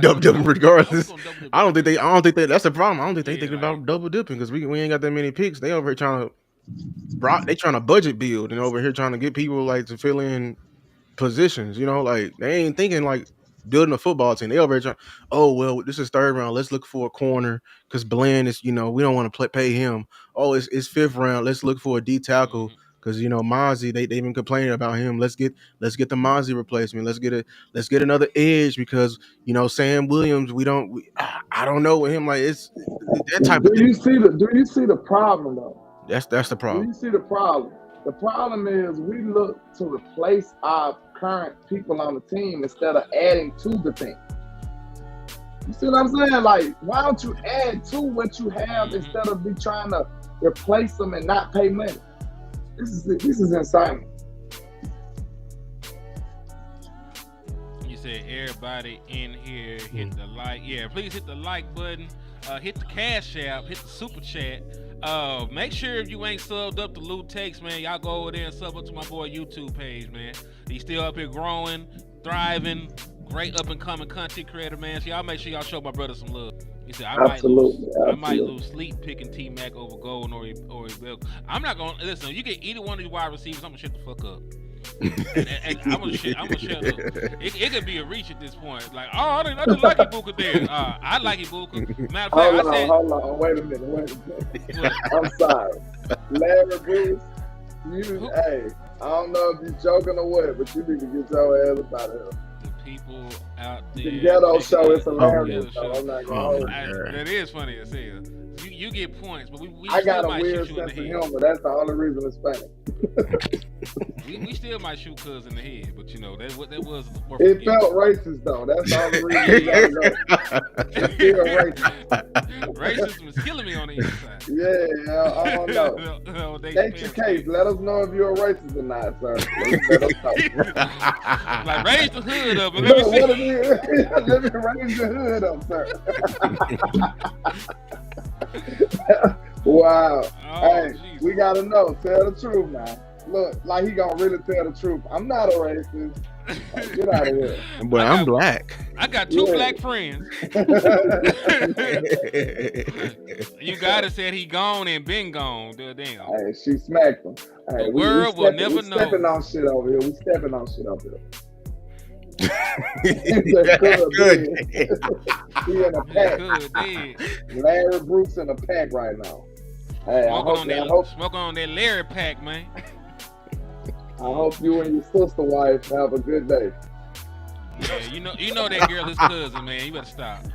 Double dipping regardless. I don't think they. That's the problem. I don't think they thinking about double dipping because we ain't got that many picks. They over here trying to budget build and over here trying to get people like to fill in positions. Like they ain't thinking like building a football team. They over here trying. Oh well, this is 3rd round. Let's look for a corner because Bland is. We don't want to pay him. Oh, it's 5th round. Let's look for a D tackle. Because Mozzie, they've been complaining about him. Let's get the Mozzie replacement. Let's get another edge because Sam Williams. I don't know with him. Like it's that type of. Do you see the problem though? That's the Do problem. you see the problem? The problem is we look to replace our current people on the team instead of adding to the team. You see what I'm saying? Like, why don't you add to what you have instead of be trying to replace them and not pay money? This is insane. You said everybody in here hit the like. Yeah, please hit the like button. Hit the cash app. Hit the super chat. Make sure if you ain't subbed up to Lou Takes, man, y'all go over there and sub up to my boy YouTube page, man. He's still up here growing, thriving, great up and coming content creator, man. So y'all make sure y'all show my brother some love. He said I might lose sleep picking T Mac over Golden or Bill. I'm not gonna listen. You get either one of these wide receivers, I'm gonna shut the fuck up. and I'm gonna shut up. It could be a reach at this point. Like, oh, I just like Ibuka there. I like Ibuka. Matter of fact, hold on, wait a minute. I'm sorry, Larry Bruce. Hey, I don't know if you're joking or what, but you need to get your ass about it. The people out there. The ghetto show is hilarious. I'm not gonna that is funny as hell. You get points, but we I got a might weird shoot you in sense the of head. humor. That's the only reason it's funny. We still might shoot cuz in the head, but you know that was. It felt racist though. That's the only reason you gotta go. It's still racist. Racism is killing me on the inside. Yeah, I don't know. State your case. Let us know if you're a racist or not, sir. Let us know. Like raise the hood up and Look let me what see. it is. Let me raise the hood up, sir. Wow. Oh, Hey, geez. we gotta know. Tell the truth now. Look, like he gonna really tell the truth. I'm not a racist. Like, get out of here. But I'm black. I got two Yeah. black friends. You gotta said he gone and been gone. Damn. Hey, she smacked him. Hey, The world will never know. We stepping on shit over here. We stepping on shit over here. Good. He in a pack. Good, dead. Larry Bruce in a pack right now. Hey, Smoking on that Larry pack, man. I hope you and your sister wife have a good day. Yeah, you know that girl is cousin, man. You better stop.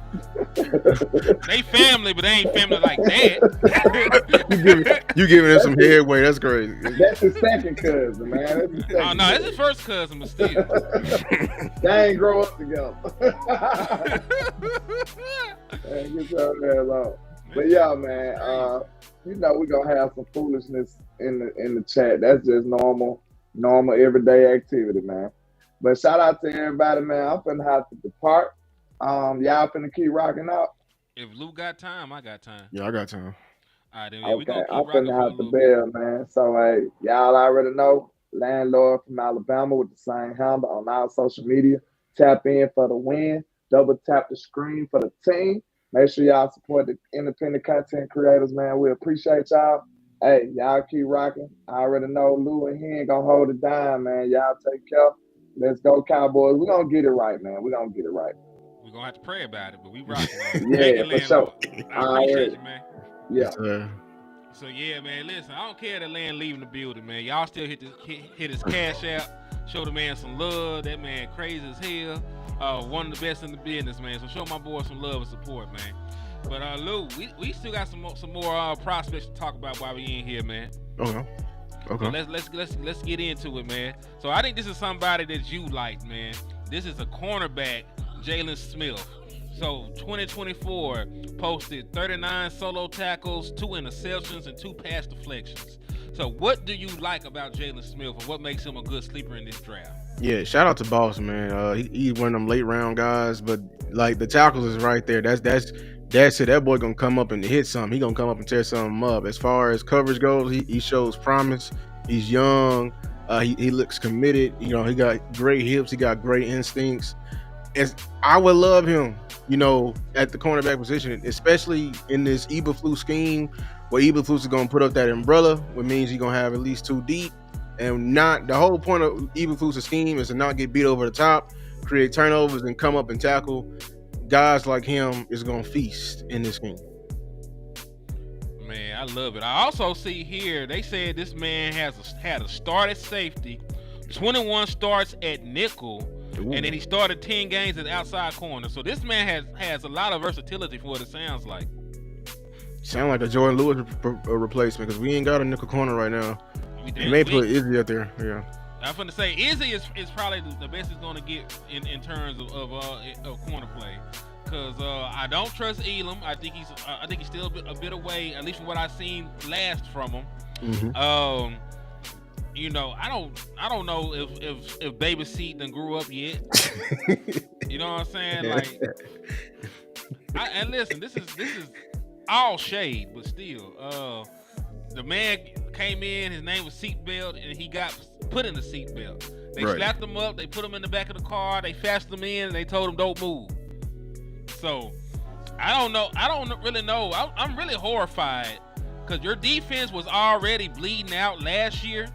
They family, but they ain't family like that. you giving him some headway. That's crazy. That's his second cousin, man. That's his second Oh no, that's his first cousin, but still. They ain't grow up together. Man, get your ass out. But yeah, man. You know we gonna have some foolishness in the chat. That's just normal everyday activity, man. But shout out to everybody, man. I'm finna have to depart. Y'all finna keep rocking out. If Lou got time, I got time. Yeah, I got time. All right, then we Okay, gonna keep I'm rocking finna for a have to little bit. bail, man. So hey, y'all already know. Landlord from Alabama with the same handle on our social media. Tap in for the win. Double tap the screen for the team. Make sure y'all support the independent content creators, man. We appreciate y'all. Hey, y'all keep rocking. I already know Lou and he ain't gonna hold it down, man. Y'all take care. Let's go, Cowboys. We're gonna get it right, man. We're gonna get it right. We're gonna have to pray about it, but we rocking. Yeah, for sure. I appreciate you, man. Yeah. So yeah, man. Listen, I don't care that Land leaving the building, man. Y'all still hit his cash out. Show the man some love. That man crazy as hell. One of the best in the business, man. So show my boy some love and support, man. But Lou, we still got some more prospects to talk about while we in here, man. Okay. So let's get into it, man. So I think this is somebody that you like, man. This is a cornerback, Jalen Smith. So 2024 posted 39 solo tackles, 2 interceptions, and 2 pass deflections. So what do you like about Jalen Smith, and what makes him a good sleeper in this draft? Yeah, shout out to Boss, man. He's one of them late round guys, but like the tackles is right there. That's it. That boy gonna come up and hit something. He gonna come up and tear something up. As far as coverage goes, he shows promise. He's young. He looks committed. You know, he got great hips. He got great instincts. I would love him, you know, at the cornerback position, especially in this Eberflus scheme, where Eberflus is gonna put up that umbrella, which means he's gonna have at least 2 deep. And not the whole point of Eberflus' scheme is to not get beat over the top, create turnovers, and come up and tackle. Guys like him is gonna feast in this game. Man, I love it. I also see here they said this man had a start at safety, 21 starts at nickel, Ooh. and then he started 10 games at outside corner. So this man has a lot of versatility for what it sounds like. Sound like a Jordan Lewis replacement because we ain't got a nickel corner right now. They may put Izzy out there. Yeah. I'm gonna say Izzy is probably the best it's gonna get in terms of corner play, because I don't trust Elam. I think he's still a bit away, at least from what I've seen last from him. Mm-hmm. You know, I don't know if Baby Seat done grew up yet. You know what I'm saying? Like, and listen, this is all shade, but still, the man came in. His name was Seatbelt, and he got put in the seatbelt. They slapped him up. They put him in the back of the car. They fast him in, and they told him don't move. So I don't know. I don't really know. I'm really horrified because your defense was already bleeding out last year,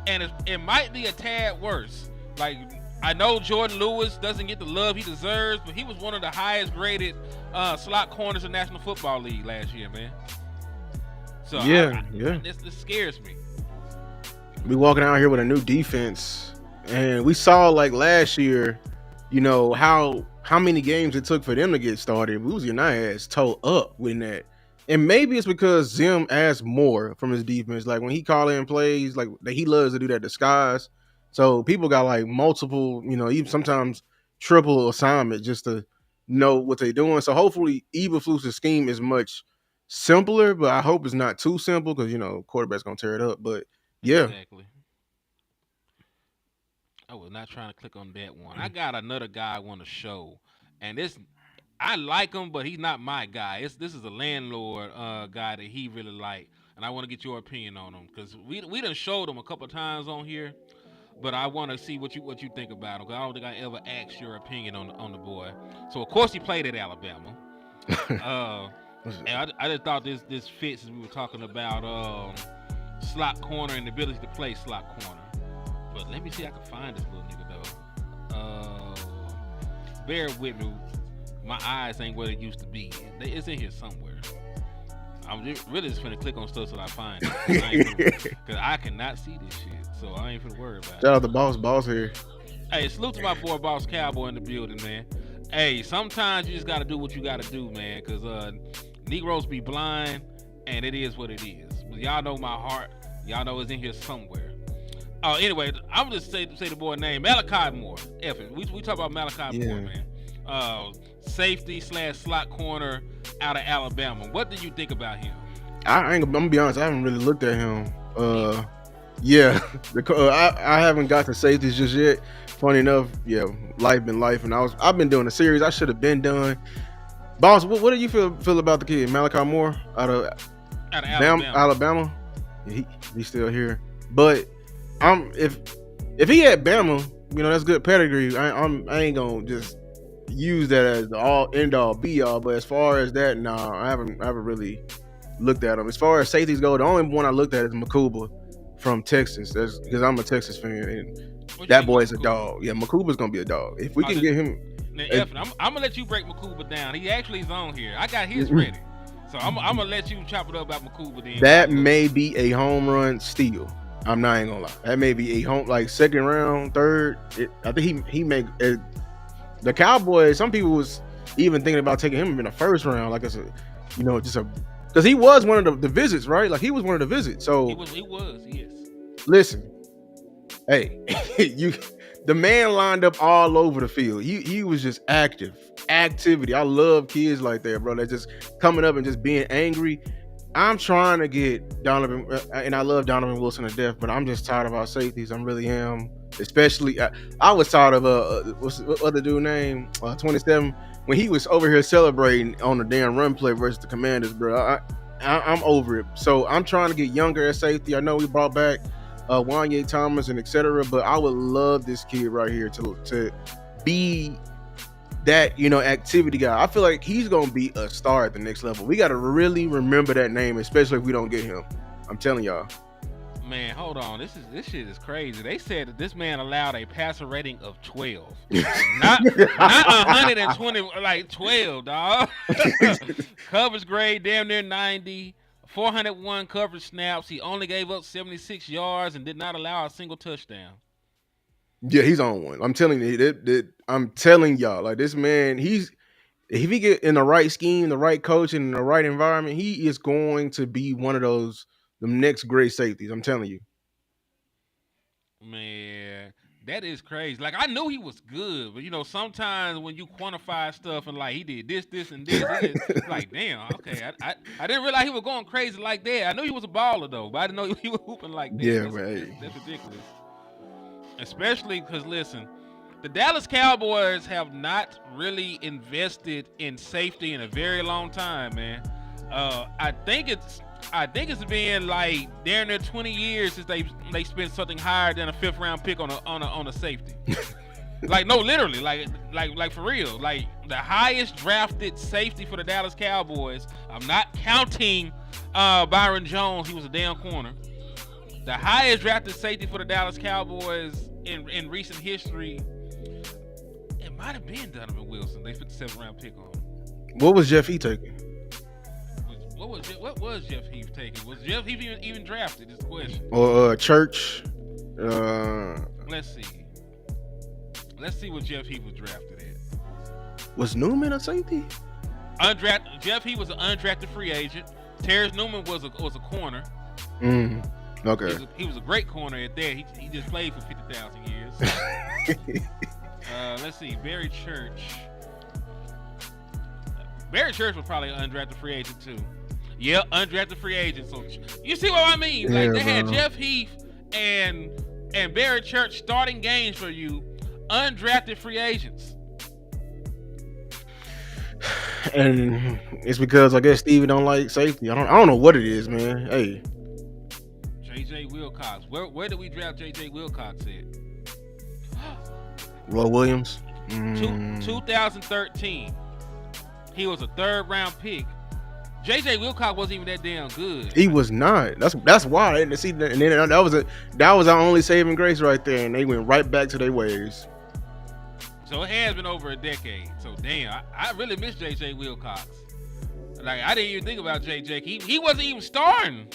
and it might be a tad worse. Like, I know Jordan Lewis doesn't get the love he deserves, but he was one of the highest graded slot corners in the National Football League last year, man. So yeah. This scares me. We walking out here with a new defense, and we saw like last year, you know, how many games it took for them to get started. We was getting our ass toe up with that. And maybe it's because Zim asked more from his defense. Like when he call in plays, like he loves to do that disguise. So people got like multiple, you know, even sometimes triple assignment just to know what they're doing. So hopefully Eberflus's scheme is much simpler, but I hope it's not too simple because, you know, quarterback's going to tear it up. But yeah. Exactly. I was not trying to click on that one. I got another guy I want to show. And I like him, but he's not my guy. This is a landlord guy that he really like. And I want to get your opinion on him because we done showed him a couple times on here. But I want to see what you think about him because I don't think I ever asked your opinion on the boy. So of course he played at Alabama. And I just thought this fits as we were talking about slot corner and the ability to play slot corner. But let me see if I can find this little nigga though. Bear with me. My eyes ain't what it used to be. It's in here somewhere. I'm really just finna click on stuff till I find it. Because I cannot see this shit. So I ain't finna worry about it. Shout out to Boss here. Hey, salute to my boy Boss Cowboy in the building, man. Hey, sometimes you just gotta do what you gotta do, man. Because Negroes be blind, and it is what it is. But y'all know my heart. Y'all know it's in here somewhere. Oh, anyway, I'm gonna just say the boy name Malachi Moore. F it. We talk about Malachi Moore, man. Safety / slot corner out of Alabama. What do you think about him? I'm gonna be honest. I haven't really looked at him. Yeah, I haven't got to safeties just yet. Funny enough, yeah, life been life, and I've been doing a series I should have been done. Boss, what do you feel about the kid Malachi Moore out of Alabama? Yeah, he's still here, but if he had Bama, you know that's good pedigree. I ain't gonna just use that as the all end all be all. But as far as that, nah, I haven't really looked at him. As far as safeties go, the only one I looked at is Makuba from Texas. That's because I'm a Texas fan, and that boy is a dog. Yeah, Makuba's gonna be a dog. If we can get him, I'm gonna let you break Makuba down. He actually is on here. I got his ready, so I'm gonna let you chop it up about Makuba. Then that may be a home run steal. I'm not even gonna lie. That may be a second round, third. I think he may. The Cowboys. Some people was even thinking about taking him in the first round, like it's a, you know, just a. Because he was one of the visits, right? Like he was one of the visits. So he was, yes. Listen, hey, the man lined up all over the field. He was just activity. I love kids like that, bro. They're just coming up and just being angry. I'm trying to get Donovan, and I love Donovan Wilson to death, but I'm just tired of our safeties. I really am. Especially, I was tired of what's the other dude name? 27. When he was over here celebrating on the damn run play versus the Commanders, bro. I'm over it. So I'm trying to get younger at safety. I know we brought back Wanye Thomas and etc., but I would love this kid right here to be that, you know, activity guy. I feel like he's gonna be a star at the next level. We got to really remember that name, especially if we don't get him. I'm telling y'all. Man, hold on. This shit is crazy. They said that this man allowed a passer rating of 12. not 120, like 12, dog. Coverage grade damn near 90. 401 coverage snaps. He only gave up 76 yards and did not allow a single touchdown. Yeah, he's on one. I'm telling you, I'm telling y'all, like this man, If he get in the right scheme, the right coach, and the right environment, he is going to be one of the next great safeties. I'm telling you. Man, that is crazy. Like I knew he was good, but sometimes when you quantify stuff and like he did this, and this, it's like damn, okay. I didn't realize he was going crazy like that. I knew he was a baller though, but I didn't know he was hooping like that. Yeah, that's ridiculous. Especially because listen, the Dallas Cowboys have not really invested in safety in a very long time, man. I think it's been like damn near 20 years since they spent something higher than a 5th round pick on a safety. Like no, literally, like for real. Like the highest drafted safety for the Dallas Cowboys. I'm not counting Byron Jones. He was a damn corner. The highest drafted safety for the Dallas Cowboys in recent history. It might have been Donovan Wilson. They put the 7th round pick on. What was Jeff E taking? What was Jeff Heath taking? Was Jeff Heath even drafted? Is the question. Or Church? Let's see what Jeff Heath was drafted at. Was Newman a safety? Undrafted. Jeff Heath was an undrafted free agent. Terrence Newman was a corner. Okay. He was a great corner at that. He just played for 50,000 years. Let's see. Barry Church. Barry Church was probably an undrafted free agent too. Yeah, undrafted free agent. So you see what I mean? Like they had Jeff Heath and Barry Church starting games for you, undrafted free agents. And it's because I guess Stevie don't like safety. I don't know what it is, man. Hey. J.J. Wilcox. Where did we draft J.J. Wilcox at? Roy Williams. 2013. He was a 3rd round pick. J.J. Wilcox wasn't even that damn good. He was not. That's why I didn't see that. And then that was our only saving grace right there. And they went right back to their ways. So it has been over a decade. So damn, I really miss J.J. Wilcox. Like I didn't even think about J.J. He wasn't even starting.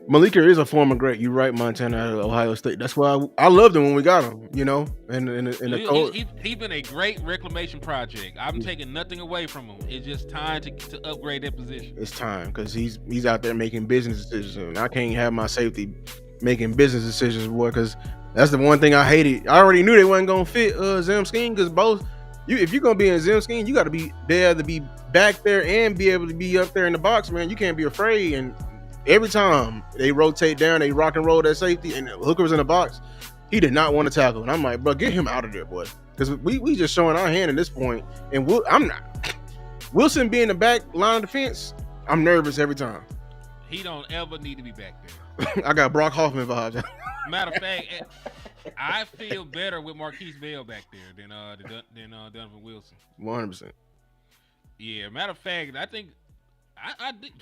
Malika is a former great. You're right, Montana out of Ohio State. That's why I loved him when we got him. He's been a great reclamation project. I'm taking nothing away from him. It's just time to upgrade that position. It's time because he's out there making business decisions. And I can't have my safety making business decisions, boy. Because that's the one thing I hated. I already knew they wasn't gonna fit Zim scheme because if you're gonna be in Zim scheme, you got to be able to be back there and be able to be up there in the box, man. You can't be afraid and. Every time they rotate down, they rock and roll that safety, and Hooker was in the box. He did not want to tackle, and I'm like, bro, get him out of there, boy, because we just showing our hand at this point. And I'm not. Wilson being the back line of defense, I'm nervous every time. He don't ever need to be back there. I got Brock Hoffman vibes. Matter of fact, I feel better with Marquise Bell back there than Donovan Wilson. 100%. Yeah, matter of fact, I think.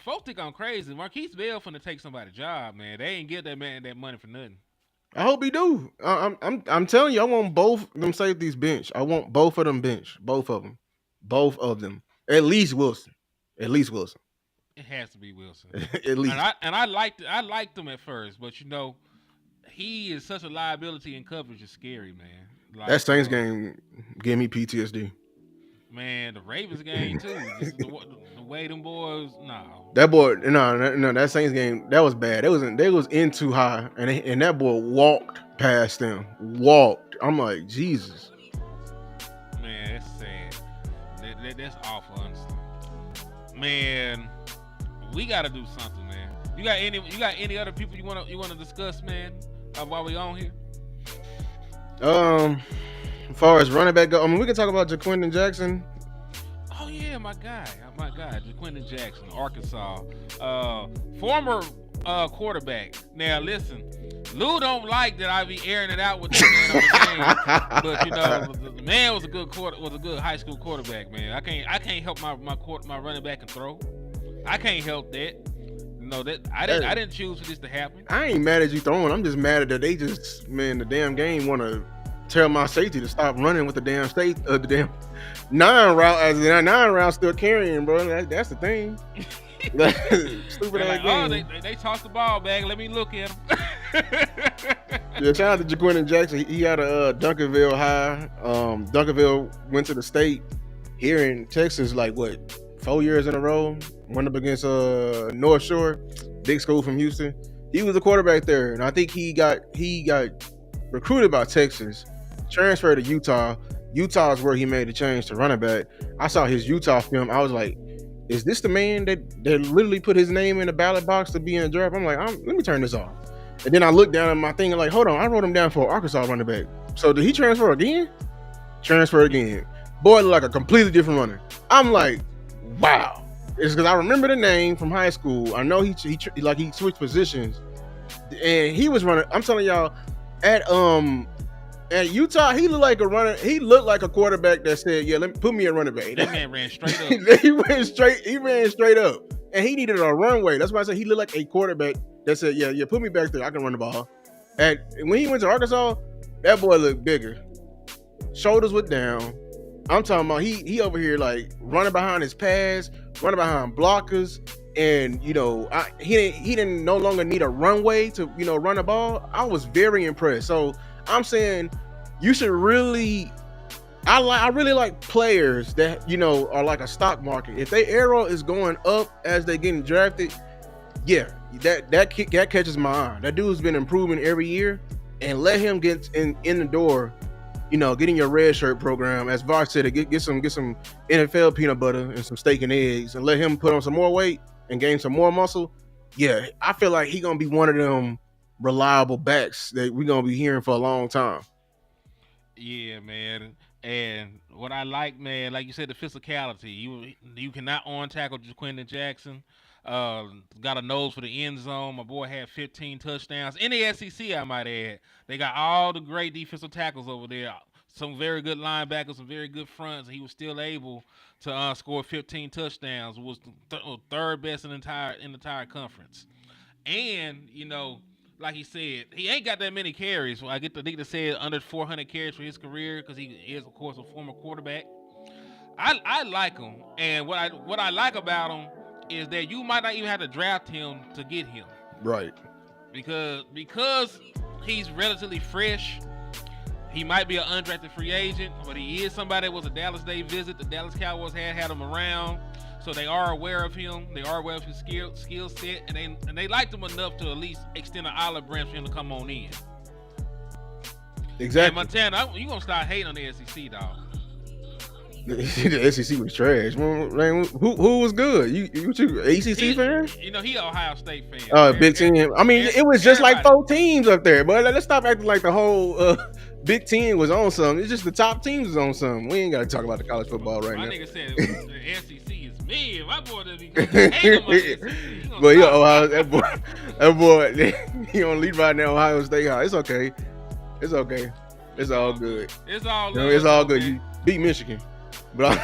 Folks think I'm crazy. Marquise Bell finna take somebody's job, man. They ain't give that man that money for nothing. I hope he do. I'm telling you, I want both them safeties bench. I want both of them bench. Both of them. At least Wilson. It has to be Wilson. At least. And I liked him at first, but he is such a liability in coverage. It's scary, man. Like, that Saints game gave me PTSD. Man, the Ravens game too. The way them boys, no. That boy, no, that Saints game, that was bad. They was in too high, and that boy walked past them. I'm like, Jesus. Man, that's sad. That's awful, honestly. Man, we gotta do something, man. You got any other people you wanna discuss, man? While we on here? As far as running back go, I mean, we can talk about Jaquindon Jackson. Oh yeah, my guy, Jaquindon Jackson, Arkansas, former quarterback. Now listen, Lou don't like that I be airing it out with this man on the game, but the man was a good high school quarterback, man. I can't help my running back and throw. I can't help that. I didn't choose for this to happen. I ain't mad at you throwing. I'm just mad at that they just, man, the damn game want to tell my safety to stop running with the damn the damn 9 route as the 9 route still carrying, bro. That's the thing. Stupid ass game. They tossed the ball back. Let me look at him. Yeah, shout out to Jaquindon Jackson. He had a Duncanville high. Duncanville went to the state. here in Texas, like what, 4 years in a row, went up against North Shore, big school from Houston. He was a quarterback there, and I think he got recruited by Texas, transferred to Utah. Utah is where he made the change to running back. I saw his Utah film. I was like, is this the man that literally put his name in the ballot box to be in the draft? I'm like, let me turn this off. And then I looked down at my thing and like, hold on, I wrote him down for Arkansas running back. So did he transfer again? Transfer again. Boy, looked like a completely different runner. I'm like, wow. It's because I remember the name from high school. I know he switched positions, and he was running. I'm telling y'all, at Utah, he looked like a runner. He looked like a quarterback that said, "Yeah, put me a running back." That man ran straight up. He ran straight up, and he needed a runway. That's why I said he looked like a quarterback that said, "Yeah, put me back there. I can run the ball." And when he went to Arkansas, that boy looked bigger. Shoulders were down. I'm talking about he over here like running behind his pads, running behind blockers, and he didn't no longer need a runway to run the ball. I was very impressed. So I'm saying you should really. I really like players that are like a stock market. If their arrow is going up as they getting drafted, yeah, that catches my eye. That dude's been improving every year, and let him get in the door. Get in your red shirt program, as Var said, get some NFL peanut butter and some steak and eggs, and let him put on some more weight and gain some more muscle. Yeah, I feel like he's gonna be one of them reliable backs that we're gonna be hearing for a long time. Yeah, man. And what I like, man, like you said, the physicality. You cannot on tackle Jaquindon Jackson. Got a nose for the end zone. My boy had 15 touchdowns in the SEC, I might add. They got all the great defensive tackles over there. Some very good linebackers, some very good fronts. And he was still able to score 15 touchdowns. Was third best in the entire conference. And like he said, he ain't got that many carries. I get the nigga that said under 400 carries for his career because he is, of course, a former quarterback. I like him, and what I like about him is that you might not even have to draft him to get him. Right. Because he's relatively fresh. He might be an undrafted free agent, but he is somebody that was a Dallas Day visit. The Dallas Cowboys had him around, so they are aware of him. They are aware of his skill set, and they liked him enough to at least extend an olive branch for him to come on in. Exactly. And Montana, you gonna start hating on the SEC, dog. The SEC was trash. Who was good? You ACC fan? He an Ohio State fan. Big Ten. I mean, it was just like 4 teams up there. But let's stop acting like the whole Big Ten was on something. It's just the top teams was on something. We ain't got to talk about the college football right now. My nigga said the SEC is me. My boy doesn't be hating on the SEC. But Ohio, that boy, he on lead right now. Ohio State high. It's okay. It's okay. It's all good. It's all good. It's all good. You beat Michigan. But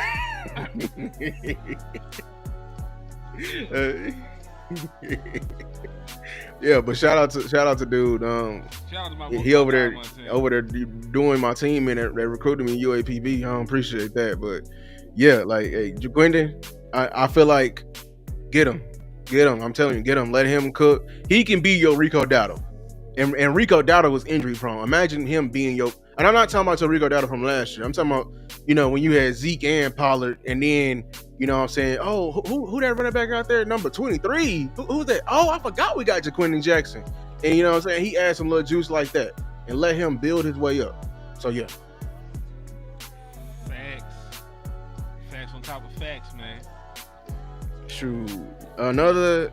yeah, but shout out to dude. Shout out to my boy. He over there doing my team and that recruited me UAPB. I don't appreciate that, but yeah, like hey, Jaquindon, I feel like get him. I'm telling you, get him. Let him cook. He can be your Rico Dowdle, and Rico Dowdle was injury prone. Imagine him being your. And I'm not talking about your Rico Dowdle from last year. I'm talking about, when you had Zeke and Pollard, and then, what I'm saying, oh, who that running back out there? Number 23. Who's that? Oh, I forgot we got Jaquindon Jackson. And what I'm saying? He adds some little juice like that and let him build his way up. So, yeah. Facts on top of facts, man. Shoot. Another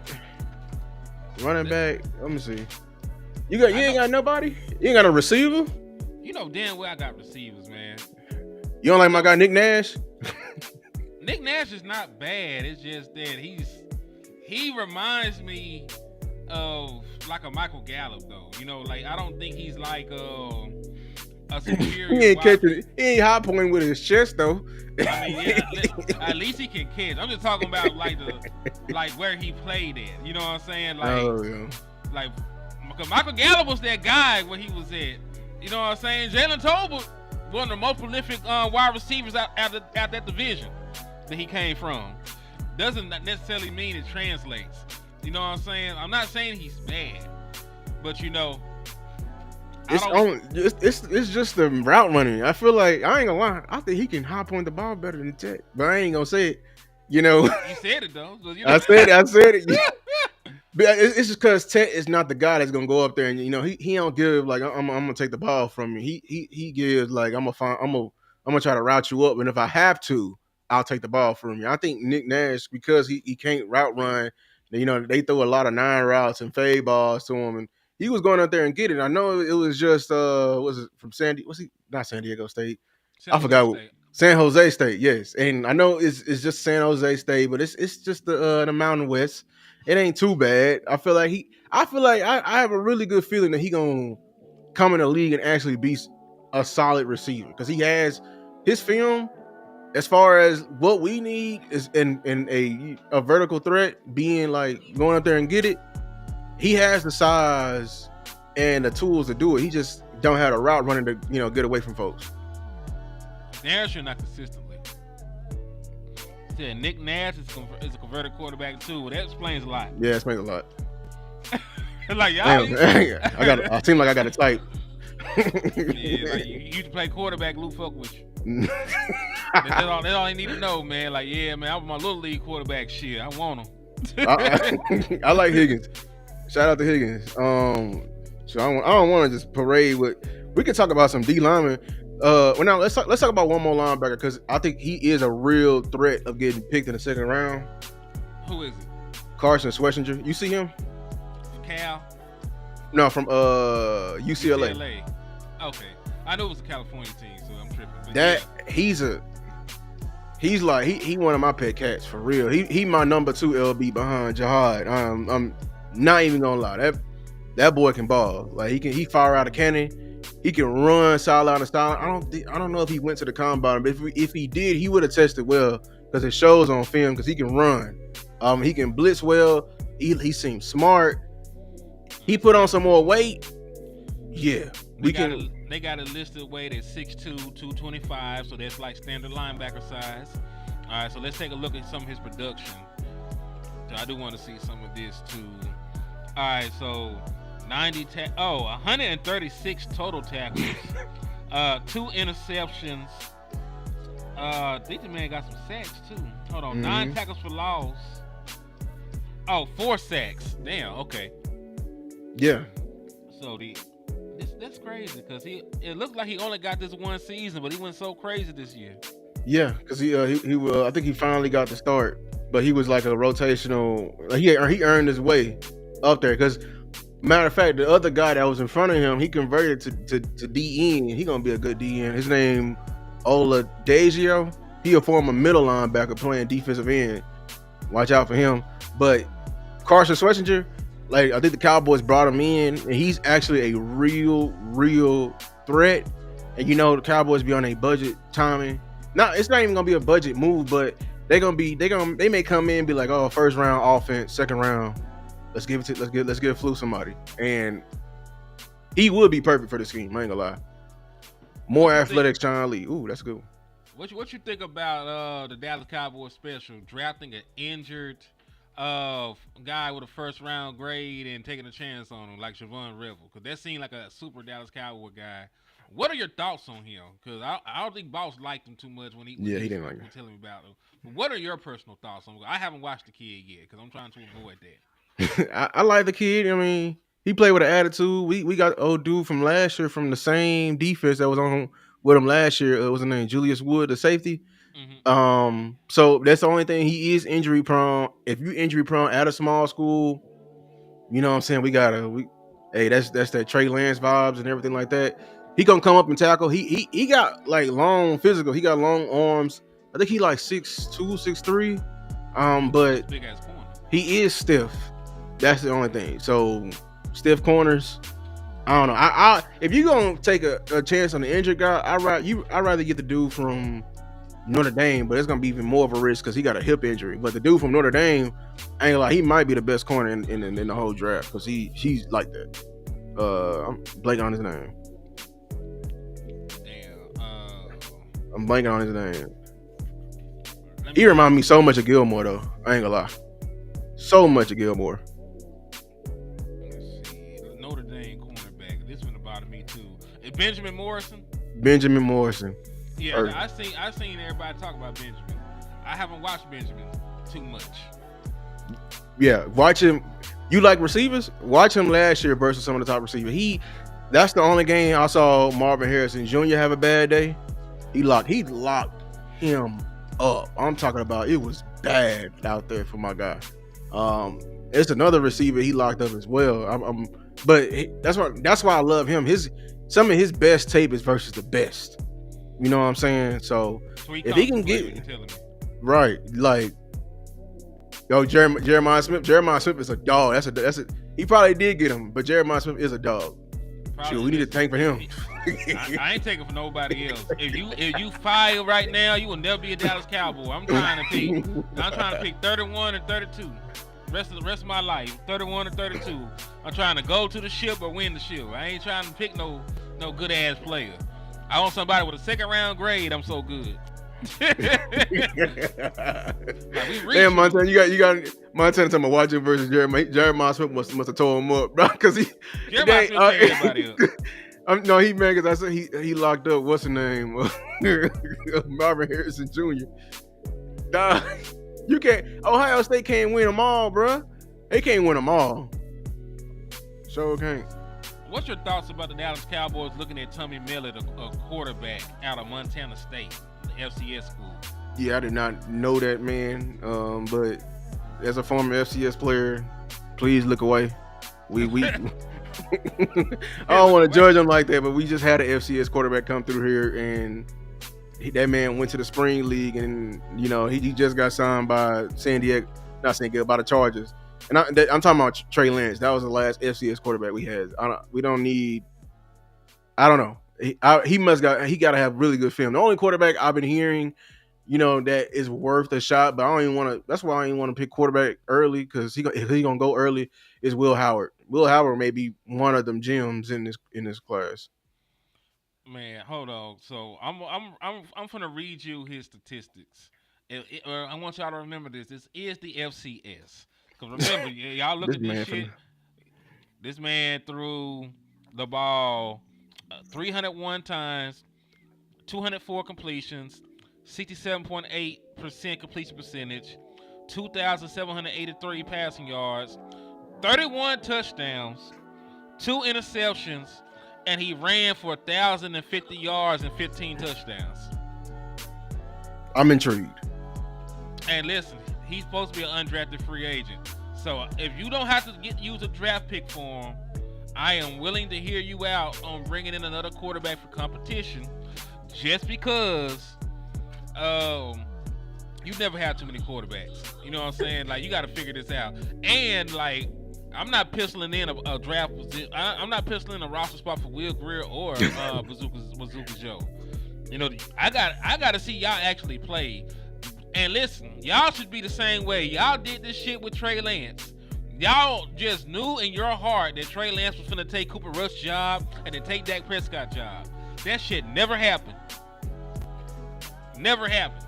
running back. Let me see. You ain't got nobody? You ain't got a receiver? You know damn well I got receivers, man. You don't like my guy Nick Nash? Nick Nash is not bad. It's just that he reminds me of like a Michael Gallup, though. I don't think he's like a superior. He ain't high point with his chest though. I mean, yeah, at least he can catch. I'm just talking about like where he played at. You know what I'm saying? Because Michael Gallup was that guy when he was at. You know what I'm saying? Jalen Tolbert, one of the most prolific wide receivers out that division that he came from. Doesn't necessarily mean it translates. You know what I'm saying? I'm not saying he's bad, but It's just the route running. I feel like I ain't gonna lie. I think he can high point the ball better than Tet, but I ain't gonna say it. You know, You said it though. So, you know. I said it. But it's just because Tet is not the guy that's gonna go up there and he don't give like I'm gonna take the ball from you. He gives like I'm gonna try to route you up, and if I have to, I'll take the ball from you. I think Nick Nash, because he can't route run. They throw a lot of 9 routes and fade balls to him, and he was going out there and get it. I know it was just was it from not San Diego State? I forgot. San Jose State, yes. And I know it's just San Jose State, but it's just the Mountain West. It ain't too bad. I feel like I have a really good feeling that he gonna come in the league and actually be a solid receiver, because he has his film. As far as what we need is in a vertical threat, being like going up there and get it. He has the size and the tools to do it. He just don't have a route running to get away from folks. Nash, not consistently. Said Nick Nash is a converted quarterback too. Well, that explains a lot. Yeah, it explains a lot. Like y'all, I seem like I got to type. Yeah, like you used to play quarterback. Luke fuck with you. That's all I need to know, man. Like, yeah, man, I was my little league quarterback. Shit, I want him. I like Higgins. Shout out to Higgins. So I don't want to just parade with. We can talk about some D linemen. Well, now let's talk about one more linebacker, because I think he is a real threat of getting picked in the second round. Who is it? Carson Schlesinger. You see him? Cal? No, from UCLA. Okay, I knew it was a California team, so I'm tripping. But that yeah. He's like he one of my pet cats for real. He my number 2 LB behind Jihad. I'm not even gonna lie. That boy can ball. Like he fire out a cannon. He can run sideline to sideline. I don't know if he went to the combine, but if he did, he would have tested well, because it shows on film, because he can run. He can blitz well. He seems smart. He put on some more weight. Yeah, they got a listed weight at 6'2", 225, so that's like standard linebacker size. All right, so let's take a look at some of his production. So I do want to see some of this too. All right, so 136 total tackles, 2 interceptions. I think the man got some sacks too. Hold on, 9 tackles for loss. 4 sacks. Damn. Okay. Yeah. So that's crazy, because it looked like he only got this one season, but he went so crazy this year. Yeah, because he I think he finally got the start, but he was like a rotational. He earned his way up there, because matter of fact, the other guy that was in front of him, he converted to DN. He gonna be a good DN. His name Oladacio. He a former middle linebacker playing defensive end. Watch out for him. But Carson Schlesinger, like, I think the Cowboys brought him in, and he's actually a real threat. And the Cowboys be on a budget timing. It's not even gonna be a budget move, but they may come in and be like, oh, first round offense, second round, let's give Flu somebody, and he would be perfect for the scheme. I ain't gonna lie. More athletic, Sean Lee. Ooh, that's good. What you think about the Dallas Cowboys special, drafting an injured guy with a first round grade and taking a chance on him like Javon Revel? Because that seemed like a super Dallas Cowboy guy. What are your thoughts on him? Because I don't think Boss liked him too much when he didn't like him. Tell him about him. But what are your personal thoughts on him? I haven't watched the kid yet, because I'm trying to avoid that. I like the kid. I mean, he played with an attitude. We got old dude from last year from the same defense that was on with him last year. What was his name? Julius Wood, the safety. Mm-hmm. So that's the only thing. He is injury prone. If you injury prone at a small school, you know what I'm saying? Hey, that's that Trey Lance vibes and everything like that. He gonna come up and tackle. He got like long physical. He got long arms. I think he like 6'2", 6'3". But big ass corner. He is stiff. That's the only thing. So stiff corners. I don't know. I if you gonna take a chance on the injured guy, I'd rather get the dude from Notre Dame, but it's gonna be even more of a risk because he got a hip injury. But the dude from Notre Dame, I ain't gonna lie, he might be the best corner in the whole draft, because he's like that. I'm blanking on his name. I'm blanking on his name. He reminds me so much of Gilmore, though. I ain't gonna lie. So much of Gilmore. Let's see. Notre Dame cornerback. This one bothered me too. Benjamin Morrison. Benjamin Morrison. Yeah, Or- I seen everybody talk about Benjamin. I haven't watched Benjamin too much. Yeah, watch him. You like receivers? Watch him last year versus some of the top receivers. That's the only game I saw Marvin Harrison Jr. have a bad day. He locked him up. I'm talking about it was bad out there for my guy. It's another receiver he locked up as well. That's why I love him. Some of his best tape is versus the best. You know what I'm saying? So if he can get right, like yo, Jeremiah Smith is a dog. That's a he probably did get him, but Jeremiah Smith is a dog. Shoot, we need to tank for him. I ain't taking for nobody else. If you fire right now, you will never be a Dallas Cowboy. I'm trying to pick 31 and 32. Rest of my life, 31 and 32. I'm trying to go to the ship or win the ship. I ain't trying to pick no good ass player. I want somebody with a second round grade. I'm so good. Like, damn, Montana, you got Montana talking about watching versus Jeremiah Smith must have tore him up, bro. Because Jeremiah Smith tear everybody up. No, he mad because I said he locked up. What's the name? Marvin Harrison Jr. Nah, you can't. Ohio State can't win them all, bro. They can't win them all. Sure can't. What's your thoughts about the Dallas Cowboys looking at Tommy Millett, a quarterback out of Montana State, the FCS school? Yeah, I did not know that, man. But as a former FCS player, please look away. We I don't want to judge him like that, but we just had an FCS quarterback come through here, and that man went to the spring league, and you know he just got signed by by the Chargers. And I'm talking about Trey Lance. That was the last FCS quarterback we had. We don't need. I don't know. He got to have really good film. The only quarterback I've been hearing, you know, that is worth a shot, but I don't even want to. That's why I didn't want to pick quarterback early, because if he's gonna go early, is Will Howard. Will Howard may be one of them gems in this class. Man, hold on. So I'm gonna read you his statistics. I want y'all to remember this. This is the FCS. Because remember, y'all look at this shit. This man threw the ball 301 times, 204 completions, 67.8% completion percentage, 2,783 passing yards, 31 touchdowns, 2 interceptions, and he ran for 1,050 yards and 15 touchdowns. I'm intrigued. And listen, he's supposed to be an undrafted free agent. So if you don't have to use a draft pick for him, I am willing to hear you out on bringing in another quarterback for competition, just because you've never had too many quarterbacks. You know what I'm saying? Like, you got to figure this out. And like, I'm not pistoling in a draft position. I'm not pistoling a roster spot for Will Greer or Bazooka Joe. You know, I got to see y'all actually play. And listen, y'all should be the same way. Y'all did this shit with Trey Lance. Y'all just knew in your heart that Trey Lance was finna take Cooper Rush's job and then take Dak Prescott's job. That shit never happened. Never happened.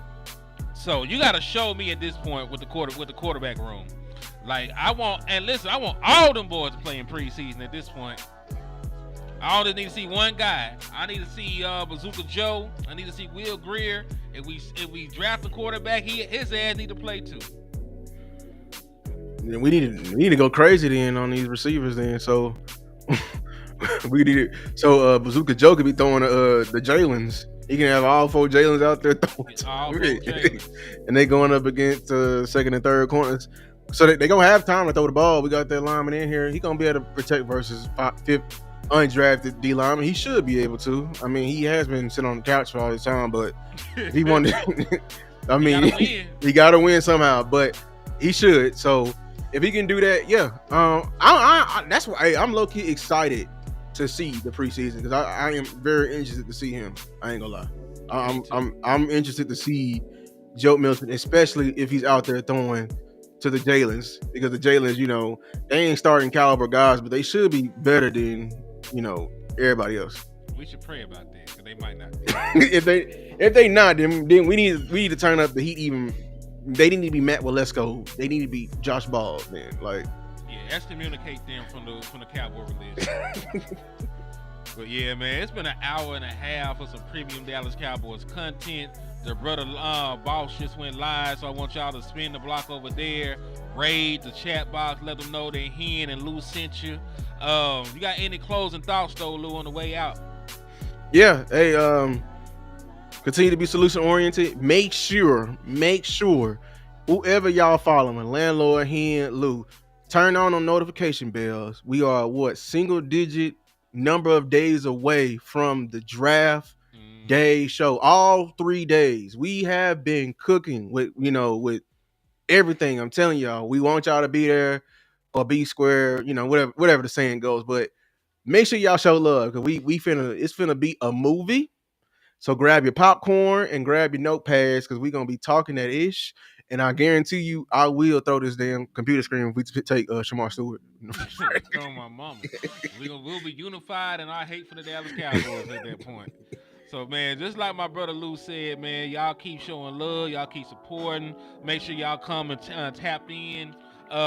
So you gotta show me at this point with the quarterback room. Like, I want all them boys to play in preseason at this point. I only need to see one guy. I need to see Bazooka Joe. I need to see Will Greer. If we draft a quarterback, his ass need to play too. We need to go crazy then on these receivers then. So Bazooka Joe could be throwing the Jalen's. He can have all 4 Jalen's out there throwing. All 4 Jalen's. And they going up against second and third corners. So they gonna have time to throw the ball. We got that lineman in here. He gonna be able to protect versus 5th undrafted D lineman. He should be able to. I mean, he has been sitting on the couch for all this time, but he wanted. I mean, he got to win somehow, but he should. So if he can do that, yeah. That's why I'm low key excited to see the preseason, because I am very interested to see him. I ain't gonna lie. I'm interested to see Joe Milton, especially if he's out there throwing to the Jalen's, because the Jalen's, you know, they ain't starting caliber guys, but they should be better than, you know, everybody else. We should pray about that, because they might not. if they not, then we need to turn up the heat even. They need to be Matt Walesko. They need to be Josh Ball, man. Like, yeah, excommunicate them from the Cowboy religion. But yeah, man, it's been an hour and a half of some premium Dallas Cowboys content. The brother boss just went live, so I want y'all to spin the block over there, raid the chat box, let them know that Hen and Lou sent you. You got any closing thoughts though, Lou, on the way out? Yeah, hey, continue to be solution oriented. Make sure whoever y'all following, landlord, Hen, Lou, turn on notification bells. We are single digit number of days away from the draft day show. All 3 days we have been cooking with everything. I'm telling y'all, we want y'all to be there or be square, whatever the saying goes. But make sure y'all show love, because it's finna be a movie. So grab your popcorn and grab your notepads, because we're gonna be talking that ish. And I guarantee you, I will throw this damn computer screen if we take Shamar Stewart. Come my mama. We'll be unified in our hate for the Dallas Cowboys at that point. So, man, just like my brother Lou said, man, y'all keep showing love. Y'all keep supporting. Make sure y'all come and tap in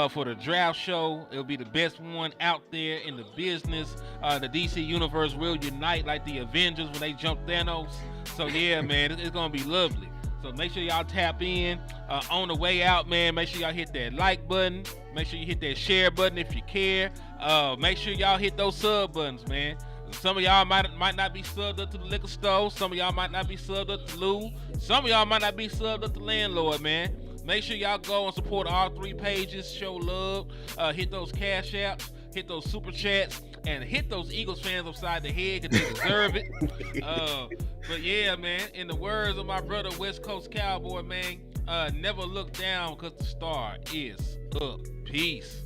for the draft show. It'll be the best one out there in the business. The DC Universe will unite like the Avengers when they jumped Thanos. So, yeah, man, it's going to be lovely. So make sure y'all tap in. On the way out, man, make sure y'all hit that like button. Make sure you hit that share button if you care. Make sure y'all hit those sub buttons, man. Some of y'all might not be subbed up to the liquor store. Some of y'all might not be subbed up to Lou. Some of y'all might not be subbed up to Landlord, man. Make sure y'all go and support all 3 pages. Show love. Hit those cash apps. Hit those super chats. And hit those Eagles fans upside the head, because they deserve it. But yeah, man, in the words of my brother West Coast Cowboy, man, never look down, because the star is up. Peace.